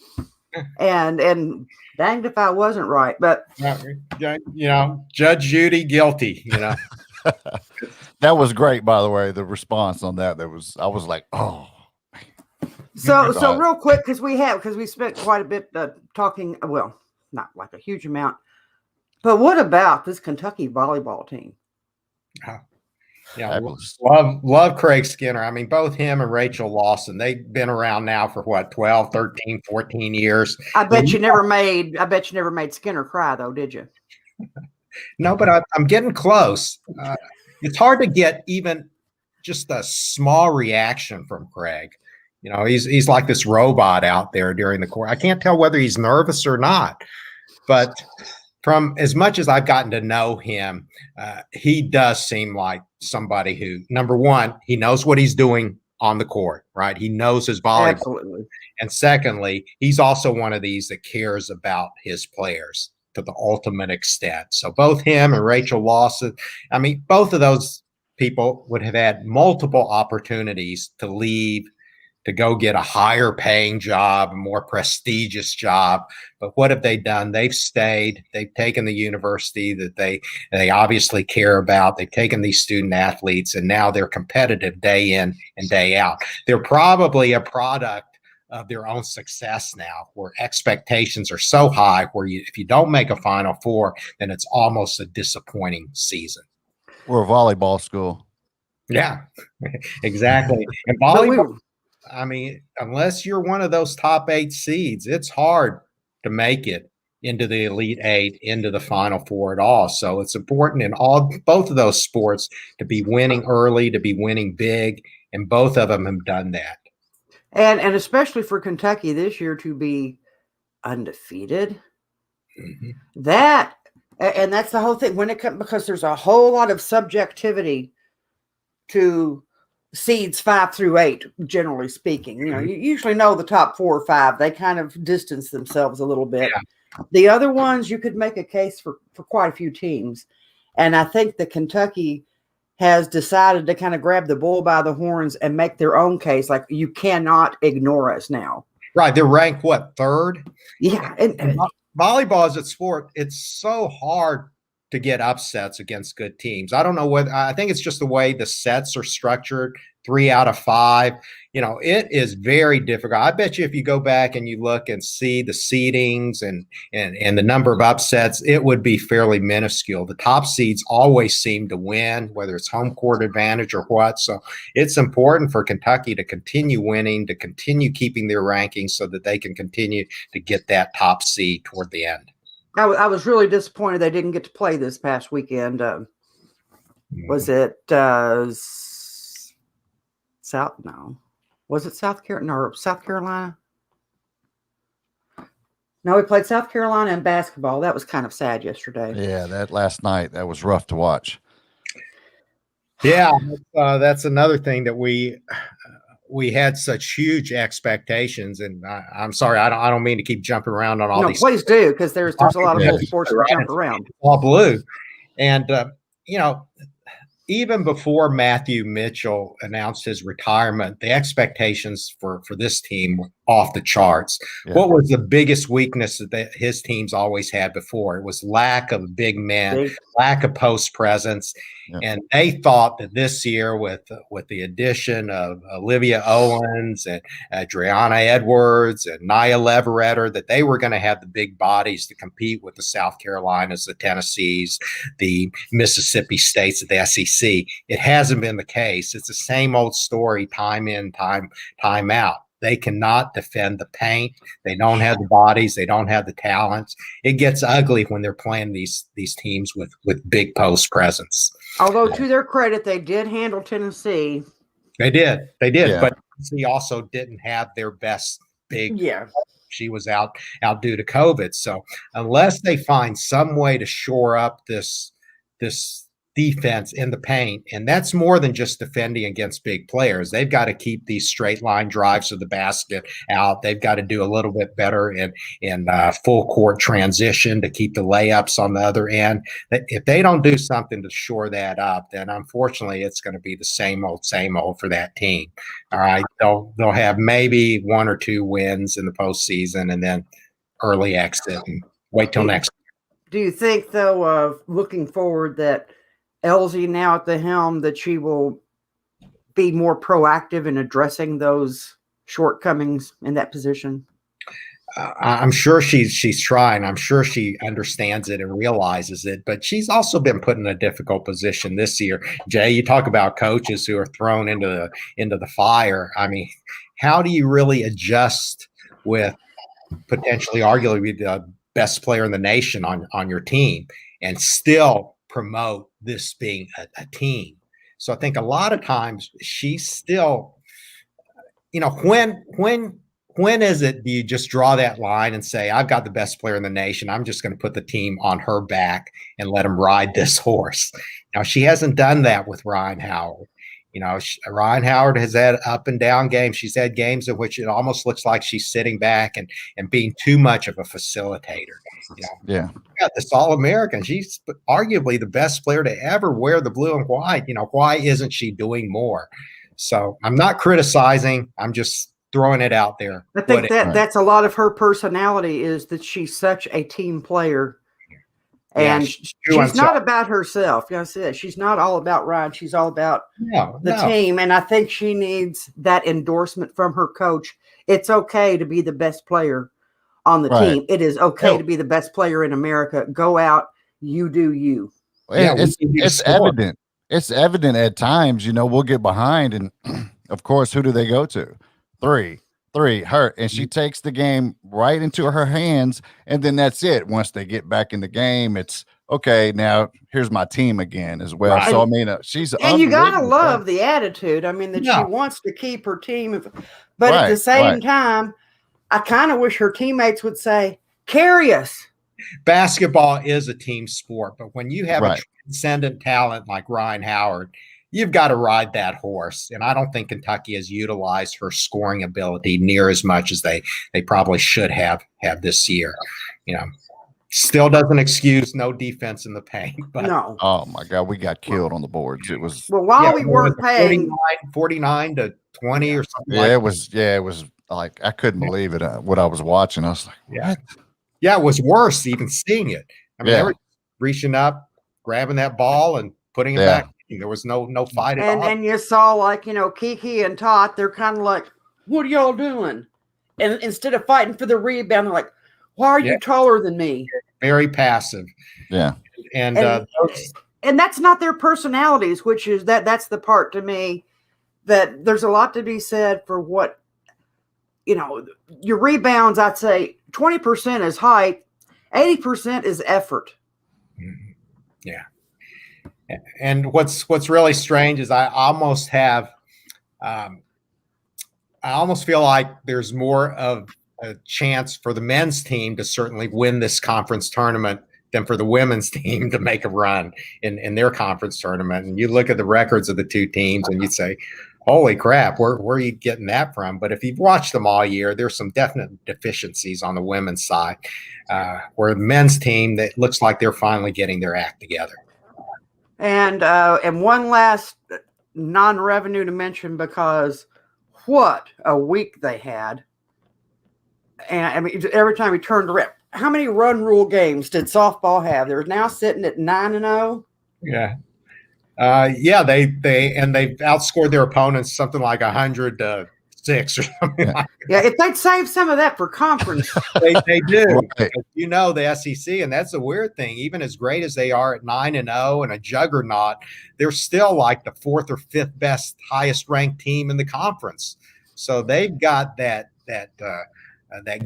And danged if I wasn't right, but Judge Judy guilty, That was great, by the way, the response on that. I was like, oh. So real quick, because we spent quite a bit talking, not like a huge amount. But what about this Kentucky volleyball team? Yeah, Fabulous. love Craig Skinner. I mean, both him and Rachel Lawson, they've been around now for what, 12, 13, 14 years. I bet you never made Skinner cry though, did you? No, but I'm getting close. It's hard to get even just a small reaction from Craig. You know, he's like this robot out there during the court. I can't tell whether he's nervous or not, but from as much as I've gotten to know him, he does seem like somebody who, number one, he knows what he's doing on the court, right? He knows his volleyball. Absolutely. And secondly, he's also one of these that cares about his players to the ultimate extent. So both him and Rachel Lawson, I mean, both of those people would have had multiple opportunities to leave, to go get a higher paying job, a more prestigious job. But what have they done? They've stayed. They've taken the university that they obviously care about. They've taken these student athletes, and now they're competitive day in and day out. They're probably a product of their own success now, where expectations are so high where if you don't make a Final Four, then it's almost a disappointing season. We're a volleyball school. Yeah, exactly. And volleyball, I mean, unless you're one of those top 8 seeds, it's hard to make it into the Elite 8, into the Final Four at all. So it's important in both of those sports to be winning early, to be winning big, and both of them have done that. And especially for Kentucky this year to be undefeated. Mm-hmm. That's the whole thing when it comes, because there's a whole lot of subjectivity to seeds 5 through 8, generally speaking. You know, you usually know the top 4 or 5. They kind of distance themselves a little bit. Yeah. The other ones, you could make a case for quite a few teams. And I think that Kentucky has decided to kind of grab the bull by the horns and make their own case. Like, you cannot ignore us now. Right. They're ranked, what, 3rd? Yeah. And volleyball is a sport. It's so hard to get upsets against good teams. I don't know whether, I think it's just the way the sets are structured, 3 out of 5. You know, it is very difficult. I bet you if you go back and you look and see the seedings and the number of upsets, it would be fairly minuscule. The top seeds always seem to win, whether it's home court advantage or what. So it's important for Kentucky to continue winning, to continue keeping their rankings so that they can continue to get that top seed toward the end. I was really disappointed they didn't get to play this past weekend. Was it Was it South Carolina? No, South Carolina? No, we played South Carolina in basketball. That was kind of sad yesterday. Yeah, that last night, that was rough to watch. Yeah, that's another thing that we had such huge expectations, and I'm sorry, I don't mean to keep jumping around on all these. No, please do, because there's a lot of old sports to jump around. All blue, and you know, even before Matthew Mitchell announced his retirement, the expectations for this team were off the charts. Yeah. What was the biggest weakness that his teams always had before? It was lack of big men, lack of post presence. Yeah. And they thought that this year, with the addition of Olivia Owens and Adriana Edwards and Nia Leveretter, that they were going to have the big bodies to compete with the South Carolinas, the Tennessees, the Mississippi States, the SEC. It hasn't been the case. It's the same old story, time in, time out. They cannot defend the paint. They don't have the bodies. They don't have the talents. It gets ugly when they're playing these teams with big post presence. Although, to their credit, they did handle Tennessee. They did. Yeah. But Tennessee also didn't have their best big. Yeah. She was out due to COVID. So unless they find some way to shore up this defense in the paint, and that's more than just defending against big players. They've got to keep these straight line drives to the basket out. They've got to do a little bit better in full court transition to keep the layups on the other end. If they don't do something to shore that up, then unfortunately it's going to be the same old for that team. All right, they'll have maybe 1 or 2 wins in the postseason, and then early exit and wait till next year. Do you think, though, looking forward, that Elsie now at the helm, that she will be more proactive in addressing those shortcomings in that position? I'm sure she's trying. I'm sure she understands it and realizes it, but she's also been put in a difficult position this year. Jay, you talk about coaches who are thrown into the fire. I mean, how do you really adjust with potentially arguably the best player in the nation on your team and still promote this being a team? So I think a lot of times she's still, when is it do you just draw that line and say, I've got the best player in the nation, I'm just going to put the team on her back and let him ride this horse? Now, she hasn't done that with Ryan Howard. Ryan Howard has had up and down games. She's had games in which it almost looks like she's sitting back and being too much of a facilitator. Yeah. Got this All-American. She's arguably the best player to ever wear the blue and white. Why isn't she doing more? So I'm not criticizing. I'm just throwing it out there. I think that's a lot of her personality, is that she's such a team player. And she's not about herself. I said, she's not all about Ryan. She's all about the team. And I think she needs that endorsement from her coach. It's okay to be the best player on the team. It is okay to be the best player in America. Go out, you do you. It's evident. It's evident at times, we'll get behind, and of course, who do they go to? Three, her, and she takes the game right into her hands, and then that's it. Once they get back in the game, it's okay. Now here's my team again as well. Right. So I mean, she's you gotta love the attitude. I mean, that she wants to keep her team, but at the same time, I kind of wish her teammates would say, "Carry us." Basketball is a team sport, but when you have a transcendent talent like Ryan Howard, you've got to ride that horse. And I don't think Kentucky has utilized her scoring ability near as much as they probably should have this year. Still doesn't excuse no defense in the paint. But no. Oh my God, we got killed on the boards. It was while we weren't paying 49 to 20 or something. It was like I couldn't believe it. What I was watching, I was like, what? Yeah, it was worse even seeing it. I mean, they were reaching up, grabbing that ball and putting it back. There was no fight at all. And you saw Kiki and Todd, they're kind of like, what are y'all doing? And instead of fighting for the rebound, they're like, why are you taller than me? Very passive. Yeah. And that's not their personalities, which is that's the part to me that there's a lot to be said for what, your rebounds. I'd say 20% is height, 80% is effort. Mm-hmm. Yeah. And what's really strange is I almost feel like there's more of a chance for the men's team to certainly win this conference tournament than for the women's team to make a run in their conference tournament. And you look at the records of the two teams and you'd say, holy crap, where are you getting that from? But if you've watched them all year, there's some definite deficiencies on the women's side, where the men's team, that looks like they're finally getting their act together. And one last non-revenue to mention, because what a week they had. And I mean, every time we turned around, how many run rule games did softball have? They're now sitting at 9-0. Yeah. They've outscored their opponents something like 100 to 6 or something like that. Yeah, if they'd save some of that for conference. they do. Right. The SEC, and that's the weird thing. Even as great as they are at 9-0 and a juggernaut, they're still like the 4th or 5th best, highest ranked team in the conference. So they've got that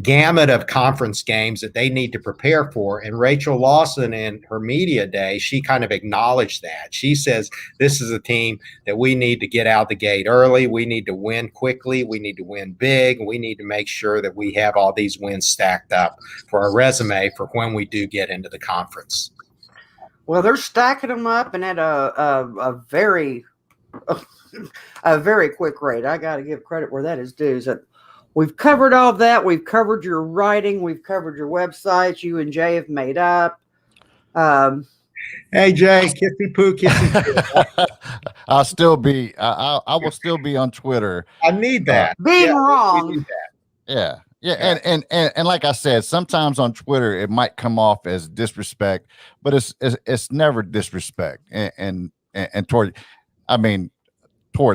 gamut of conference games that they need to prepare for. And Rachel Lawson, in her media day, she kind of acknowledged that. She says, this is a team that we need to get out the gate early. We need to win quickly. We need to win big. We need to make sure that we have all these wins stacked up for our resume for when we do get into the conference. Well, they're stacking them up and at a very quick rate. I got to give credit where that is due. We've covered all of that. We've covered your writing. We've covered your websites. You and Jay have made up. Hey, Jay, kissy poo. I will still be on Twitter. I need that. Being wrong. Need that. Yeah. And like I said, sometimes on Twitter it might come off as disrespect, but it's never disrespect. And toward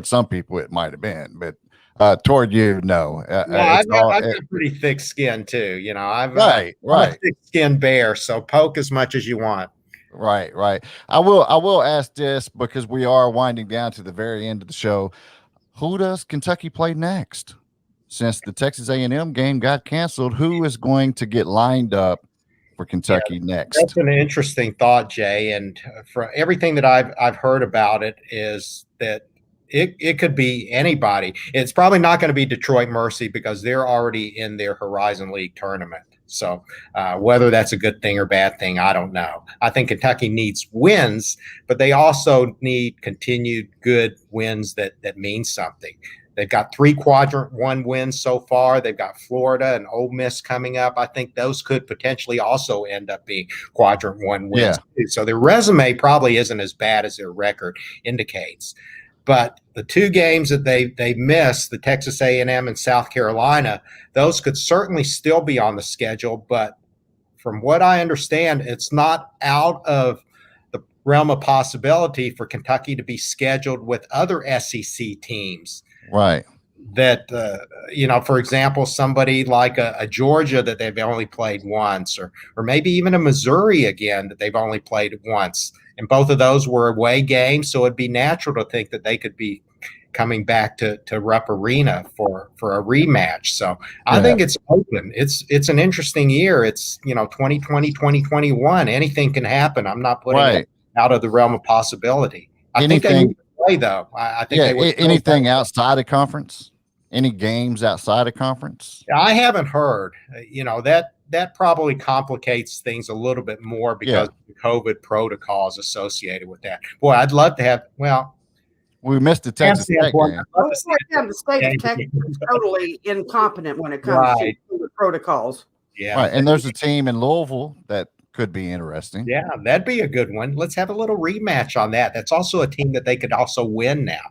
some people it might have been, but Toward you, no. No, I've got pretty thick skin too. You know, I'm a thick skinned bear. So poke as much as you want. Right. I will ask this because we are winding down to the very end of the show. Who does Kentucky play next? Since the Texas A&M game got canceled, who is going to get lined up for Kentucky next? That's an interesting thought, Jay. And for everything that I've heard about it is that it could be anybody. It's probably not going to be Detroit Mercy because they're already in their Horizon League tournament. So whether that's a good thing or bad thing, I don't know. I think Kentucky needs wins, but they also need continued good wins that mean something. They've got 3 quadrant 1 wins so far. They've got Florida and Ole Miss coming up. I think those could potentially also end up being quadrant 1 wins. Yeah. So their resume probably isn't as bad as their record indicates. But the 2 games that they missed, the Texas A&M and South Carolina, those could certainly still be on the schedule. But from what I understand, it's not out of the realm of possibility for Kentucky to be scheduled with other SEC teams. Right. That, for example, somebody like a Georgia that they've only played once, or maybe even a Missouri again that they've only played once. And both of those were away games, so it'd be natural to think that they could be coming back to Rupp Arena for a rematch. So I think it's open. It's an interesting year. It's 2020, 2021. Anything can happen. I'm not putting it out of the realm of possibility. I think they would play though. I think they would anything outside of conference. Any games outside of conference? I haven't heard. That probably complicates things a little bit more because of the COVID protocols associated with that. Boy, I'd love to have. Well, we missed the Texas Tech game. The state of Texas is totally incompetent when it comes to the protocols. Yeah, right. And there's a team in Louisville that could be interesting. Yeah, that'd be a good one. Let's have a little rematch on that. That's also a team that they could also win now.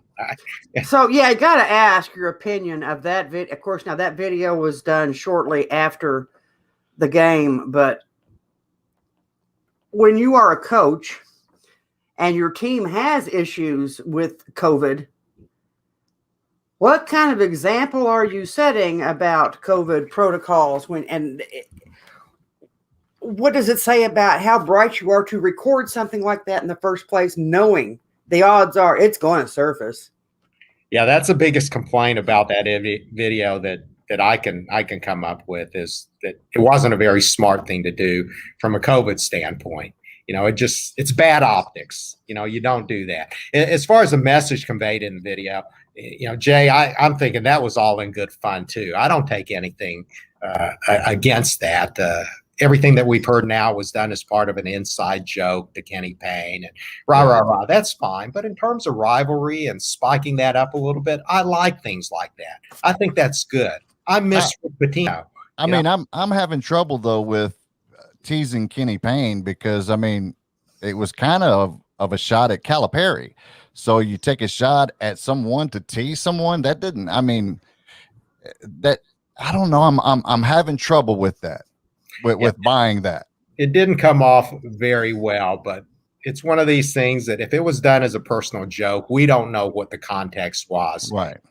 So, I got to ask your opinion of that video. Of course, now that video was done shortly after the game, but when you are a coach and your team has issues with COVID, what kind of example are you setting about COVID protocols what does it say about how bright you are to record something like that in the first place, knowing the odds are it's going to surface? Yeah, that's the biggest complaint about that video that I can come up with is that it wasn't a very smart thing to do from a COVID standpoint. It's bad optics. You don't do that. As far as the message conveyed in the video, Jay, I'm thinking that was all in good fun too. I don't take anything against that. Everything that we've heard now was done as part of an inside joke to Kenny Payne and rah. That's fine. But in terms of rivalry and spiking that up a little bit, I like things like that. I think that's good. I miss Patino. I'm having trouble though with teasing Kenny Payne because it was kind of a shot at Calipari. So you take a shot at someone to tease someone that didn't. I don't know. I'm having trouble with that. With buying that. It didn't come off very well, but it's one of these things that if it was done as a personal joke, we don't know what the context was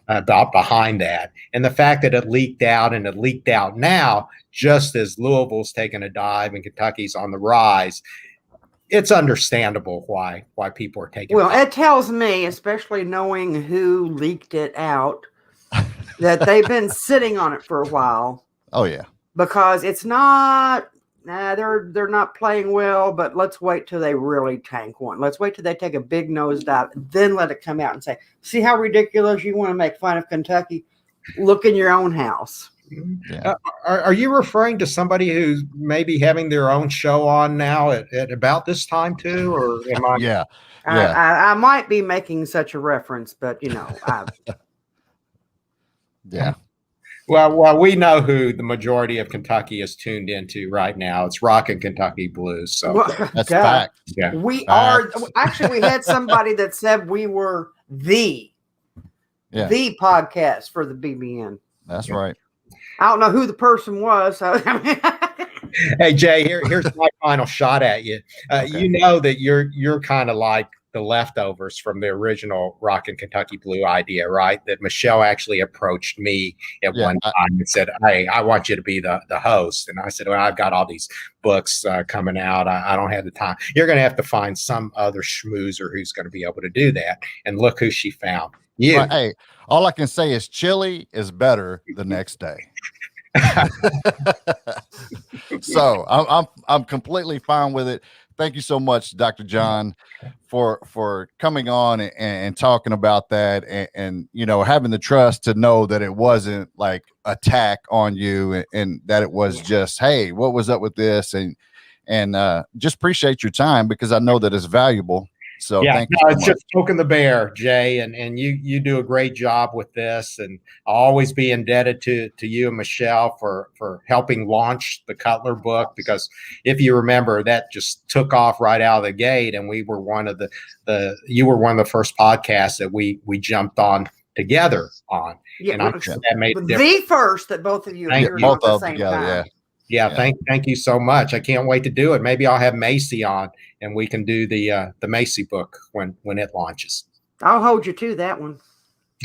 about behind that. And the fact that it leaked out and it leaked out now, just as Louisville's taking a dive and Kentucky's on the rise, it's understandable why people are taking it. It tells me, especially knowing who leaked it out, that they've been sitting on it for a while. Oh, yeah. Because it's not, they're not playing well, but let's wait till they really tank one. Let's wait till they take a big nosedive, then let it come out and say, see how ridiculous you want to make fun of Kentucky? Look in your own house. Yeah. Are you referring to somebody who's maybe having their own show on now at about this time too? Or am I? Yeah. I might be making such a reference, but yeah. Well, we know who the majority of Kentucky is tuned into right now. It's Rockin' Kentucky Blues. So that's fact. Yeah, we are. Actually, we had somebody that said we were the podcast for the BBN. That's right. I don't know who the person was. So Hey Jay, here's my final shot at you. Okay. You know that you're kind of like the leftovers from the original Rockin' Kentucky Blue idea, right? That Michelle actually approached me at one time and said, "Hey, I want you to be the host." And I said, "Well, I've got all these books coming out. I don't have the time. You're going to have to find some other schmoozer who's going to be able to do that." And look who she found. You. Well, hey, all I can say is chili is better the next day. So I'm completely fine with it. Thank you so much, Dr. John, for coming on and talking about that, and you know, having the trust to know that it wasn't like attack on you, and that it was just, hey, what was up with this, and just appreciate your time, because I know that it's valuable. So thank you so it's much. just poking the bear, Jay, and you do a great job with this, and I'll always be indebted to you and Michelle for helping launch the Cutler book, because if you remember, that just took off right out of the gate, and we were one of you were one of the first podcasts that we jumped on together on. Yeah, and that made the first that both of you appeared on at the same time. Yeah, thank you so much. I can't wait to do it. Maybe I'll have Macy on, and we can do the Macy book when it launches. I'll hold you to that one.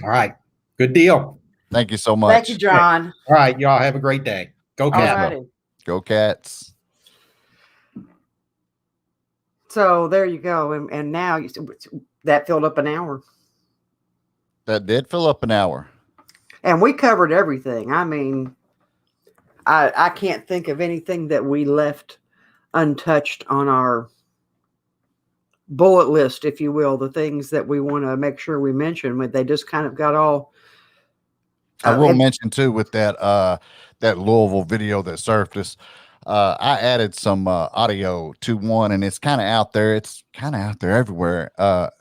All right. Good deal. Thank you so much. Thank you, John. All right, y'all have a great day. Go Cats. Go Cats. So there you go. And now that filled up an hour. That did fill up an hour. And we covered everything. I mean, I can't think of anything that we left untouched on our bullet list, if you will, the things that we want to make sure we mention. But they just kind of got all. I will mention too, with that Louisville video that surfaced, I added some audio to one, and it's kind of out there. It's kind of out there everywhere.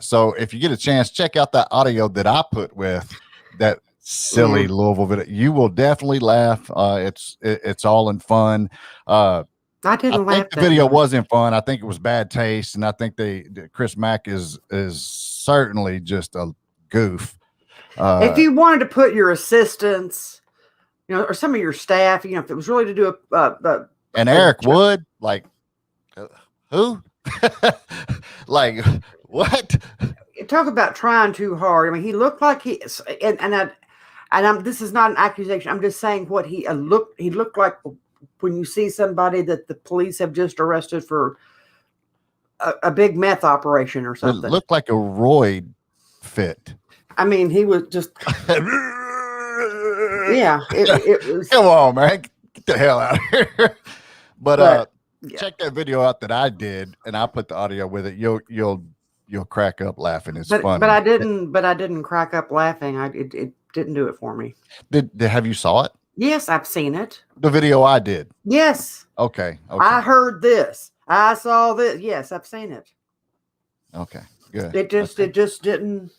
So if you get a chance, check out that audio that I put with that silly Louisville video. You will definitely laugh. It's all in fun. I think the video wasn't fun. I think it was bad taste, and I think Chris Mack is certainly just a goof. If you wanted to put your assistants, you know, or some of your staff, you know, if it was really to do and Eric Wood, like who? Like what? Talk about trying too hard. I mean, he looked like this is not an accusation. I'm just saying what he looked. He looked like when you see somebody that the police have just arrested for a big meth operation or something. It looked like a roid fit. I mean, he was just. Yeah, it was. Come on, man, get the hell out of here. But check that video out that I did, and I put the audio with it. You'll crack up laughing. It's funny. But I didn't crack up laughing. It didn't do it for me. Have you saw it? Yes, I've seen it. The video I did. Yes. Okay. I heard this. I saw this. Yes, I've seen it. Okay. Good. It just didn't.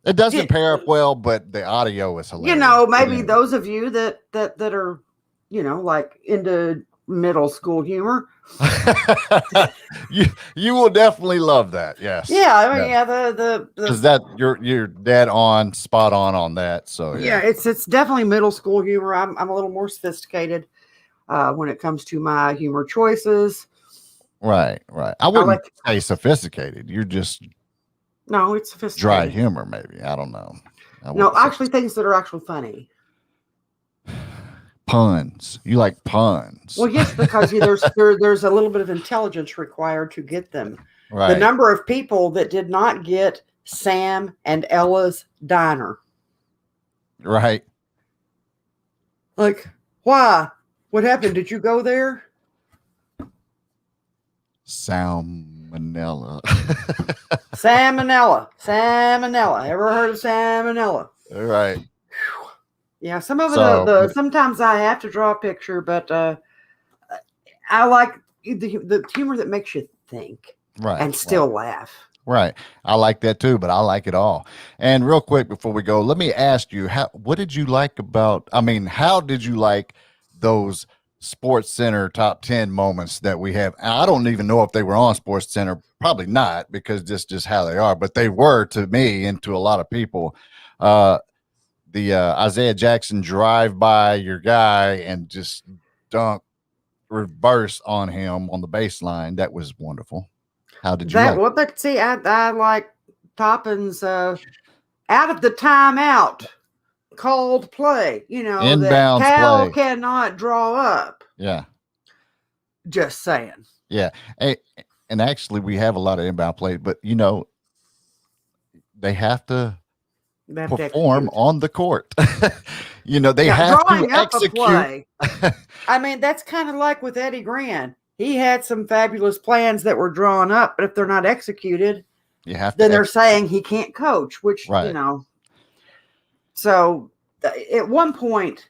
It doesn't pair up well, but the audio is hilarious. You know, maybe those of you that are, you know, like into middle school humor. you will definitely love that. Yes. Yeah, I mean, because that you're dead on, spot on that. So yeah, it's definitely middle school humor. I'm a little more sophisticated when it comes to my humor choices. Right. I wouldn't say sophisticated. You're just it's sophisticated. Dry humor, maybe. I don't know. No, actually, things that are actually funny. Puns. You like puns? Well, yes, because there's a little bit of intelligence required to get them. Right. The number of people that did not get Sam and Ella's diner. Right. Like, why? What happened? Did you go there? Salmonella. Salmonella. Ever heard of salmonella? Right. Yeah, some of it. Sometimes I have to draw a picture, but I like the humor that makes you think, and still laugh. Right, I like that too, but I like it all. And real quick before we go, let me ask you, what did you like about? I mean, how did you like those Sports Center top 10 moments that we have? I don't even know if they were on Sports Center. Probably not, because just how they are, but they were to me and to a lot of people. The Isaiah Jackson drive by your guy and just dunk reverse on him on the baseline. That was wonderful. How did you That like? what? But see, I like Toppin's out of the timeout called play. You know that Inbounds Cal play. cannot draw up. Yeah. Just saying. Yeah. Hey, and actually, we have a lot of inbound play, but they have to They have to perform execute. on the court. They Yeah, have to drawing up a execute. play. I mean, that's kind of like with Eddie Grant. He had some fabulous plans that were drawn up, but if they're not executed, You have to. then they're saying he can't coach, which, Right. So at one point,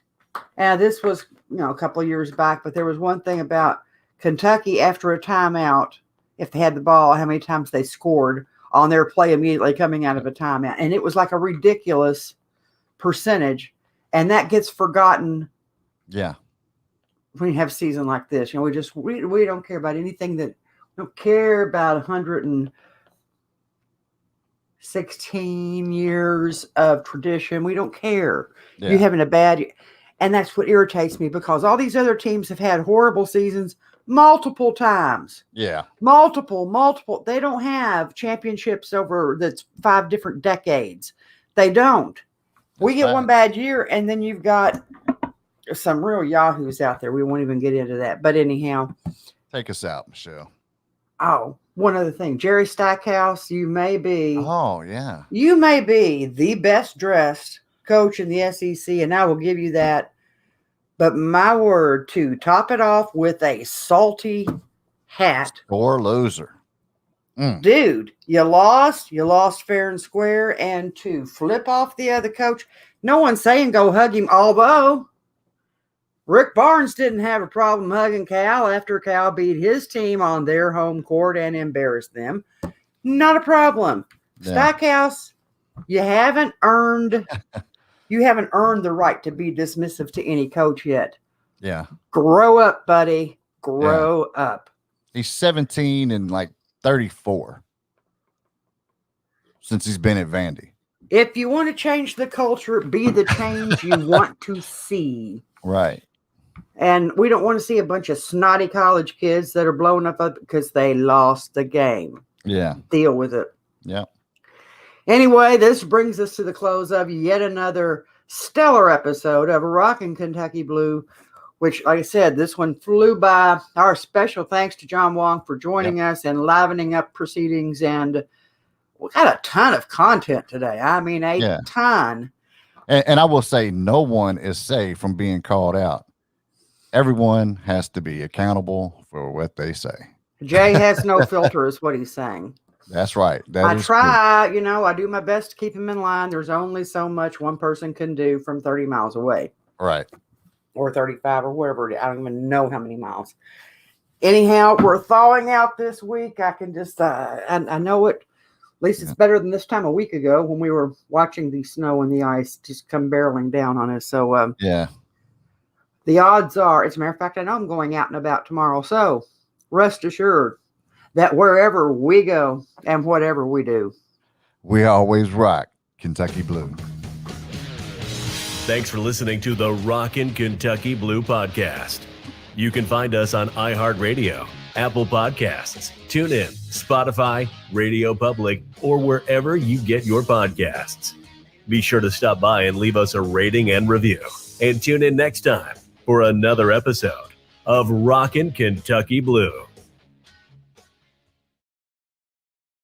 this was, a couple of years back, but there was one thing about Kentucky after a timeout, if they had the ball, how many times they scored on their play immediately coming out of a timeout. And it was like a ridiculous percentage. And that gets forgotten. Yeah. When you have a season like this, we don't care about anything we don't care about 116 years of tradition. We don't care. Yeah. You having a bad, and that's what irritates me because all these other teams have had horrible seasons multiple times. Yeah. Multiple. They don't have championships over that's 5 different decades. They don't. We get one bad year, and then you've got some real yahoos out there. We won't even get into that. But anyhow. Take us out, Michelle. Oh, one other thing. Jerry Stackhouse, you may be. Oh, yeah. You may be the best dressed coach in the SEC, and I will give you that. But my word, to top it off with a salty hat. Or loser. Dude, you lost fair and square. And to flip off the other coach, no one's saying go hug him, although Rick Barnes didn't have a problem hugging Cal after Cal beat his team on their home court and embarrassed them. Not a problem. Yeah. Stackhouse, you haven't earned the right to be dismissive to any coach yet. Yeah. Grow up, buddy. Grow up. He's 17 and like 34 since he's been at Vandy. If you want to change the culture, be the change you want to see. Right. And we don't want to see a bunch of snotty college kids that are blowing up because they lost the game. Yeah. Deal with it. Yeah. Anyway, this brings us to the close of yet another stellar episode of Rockin' Kentucky Blue, which, like I said, this one flew by. Our special thanks to John Huang for joining us and livening up proceedings. And we got a ton of content today. I mean, a ton. And I will say no one is safe from being called out. Everyone has to be accountable for what they say. Jay has no filter is what he's saying. That's right. I try, I do my best to keep him in line. There's only so much one person can do from 30 miles away. Right. Or 35 or whatever. I don't even know how many miles. Anyhow, we're thawing out this week. I can just, I know it. At least it's better than this time a week ago when we were watching the snow and the ice just come barreling down on us. So, the odds are, as a matter of fact, I know I'm going out and about tomorrow. So rest assured that wherever we go and whatever we do, we always rock Kentucky Blue. Thanks for listening to the Rockin' Kentucky Blue podcast. You can find us on iHeartRadio, Apple Podcasts, TuneIn, Spotify, Radio Public, or wherever you get your podcasts. Be sure to stop by and leave us a rating and review. And tune in next time for another episode of Rockin' Kentucky Blue.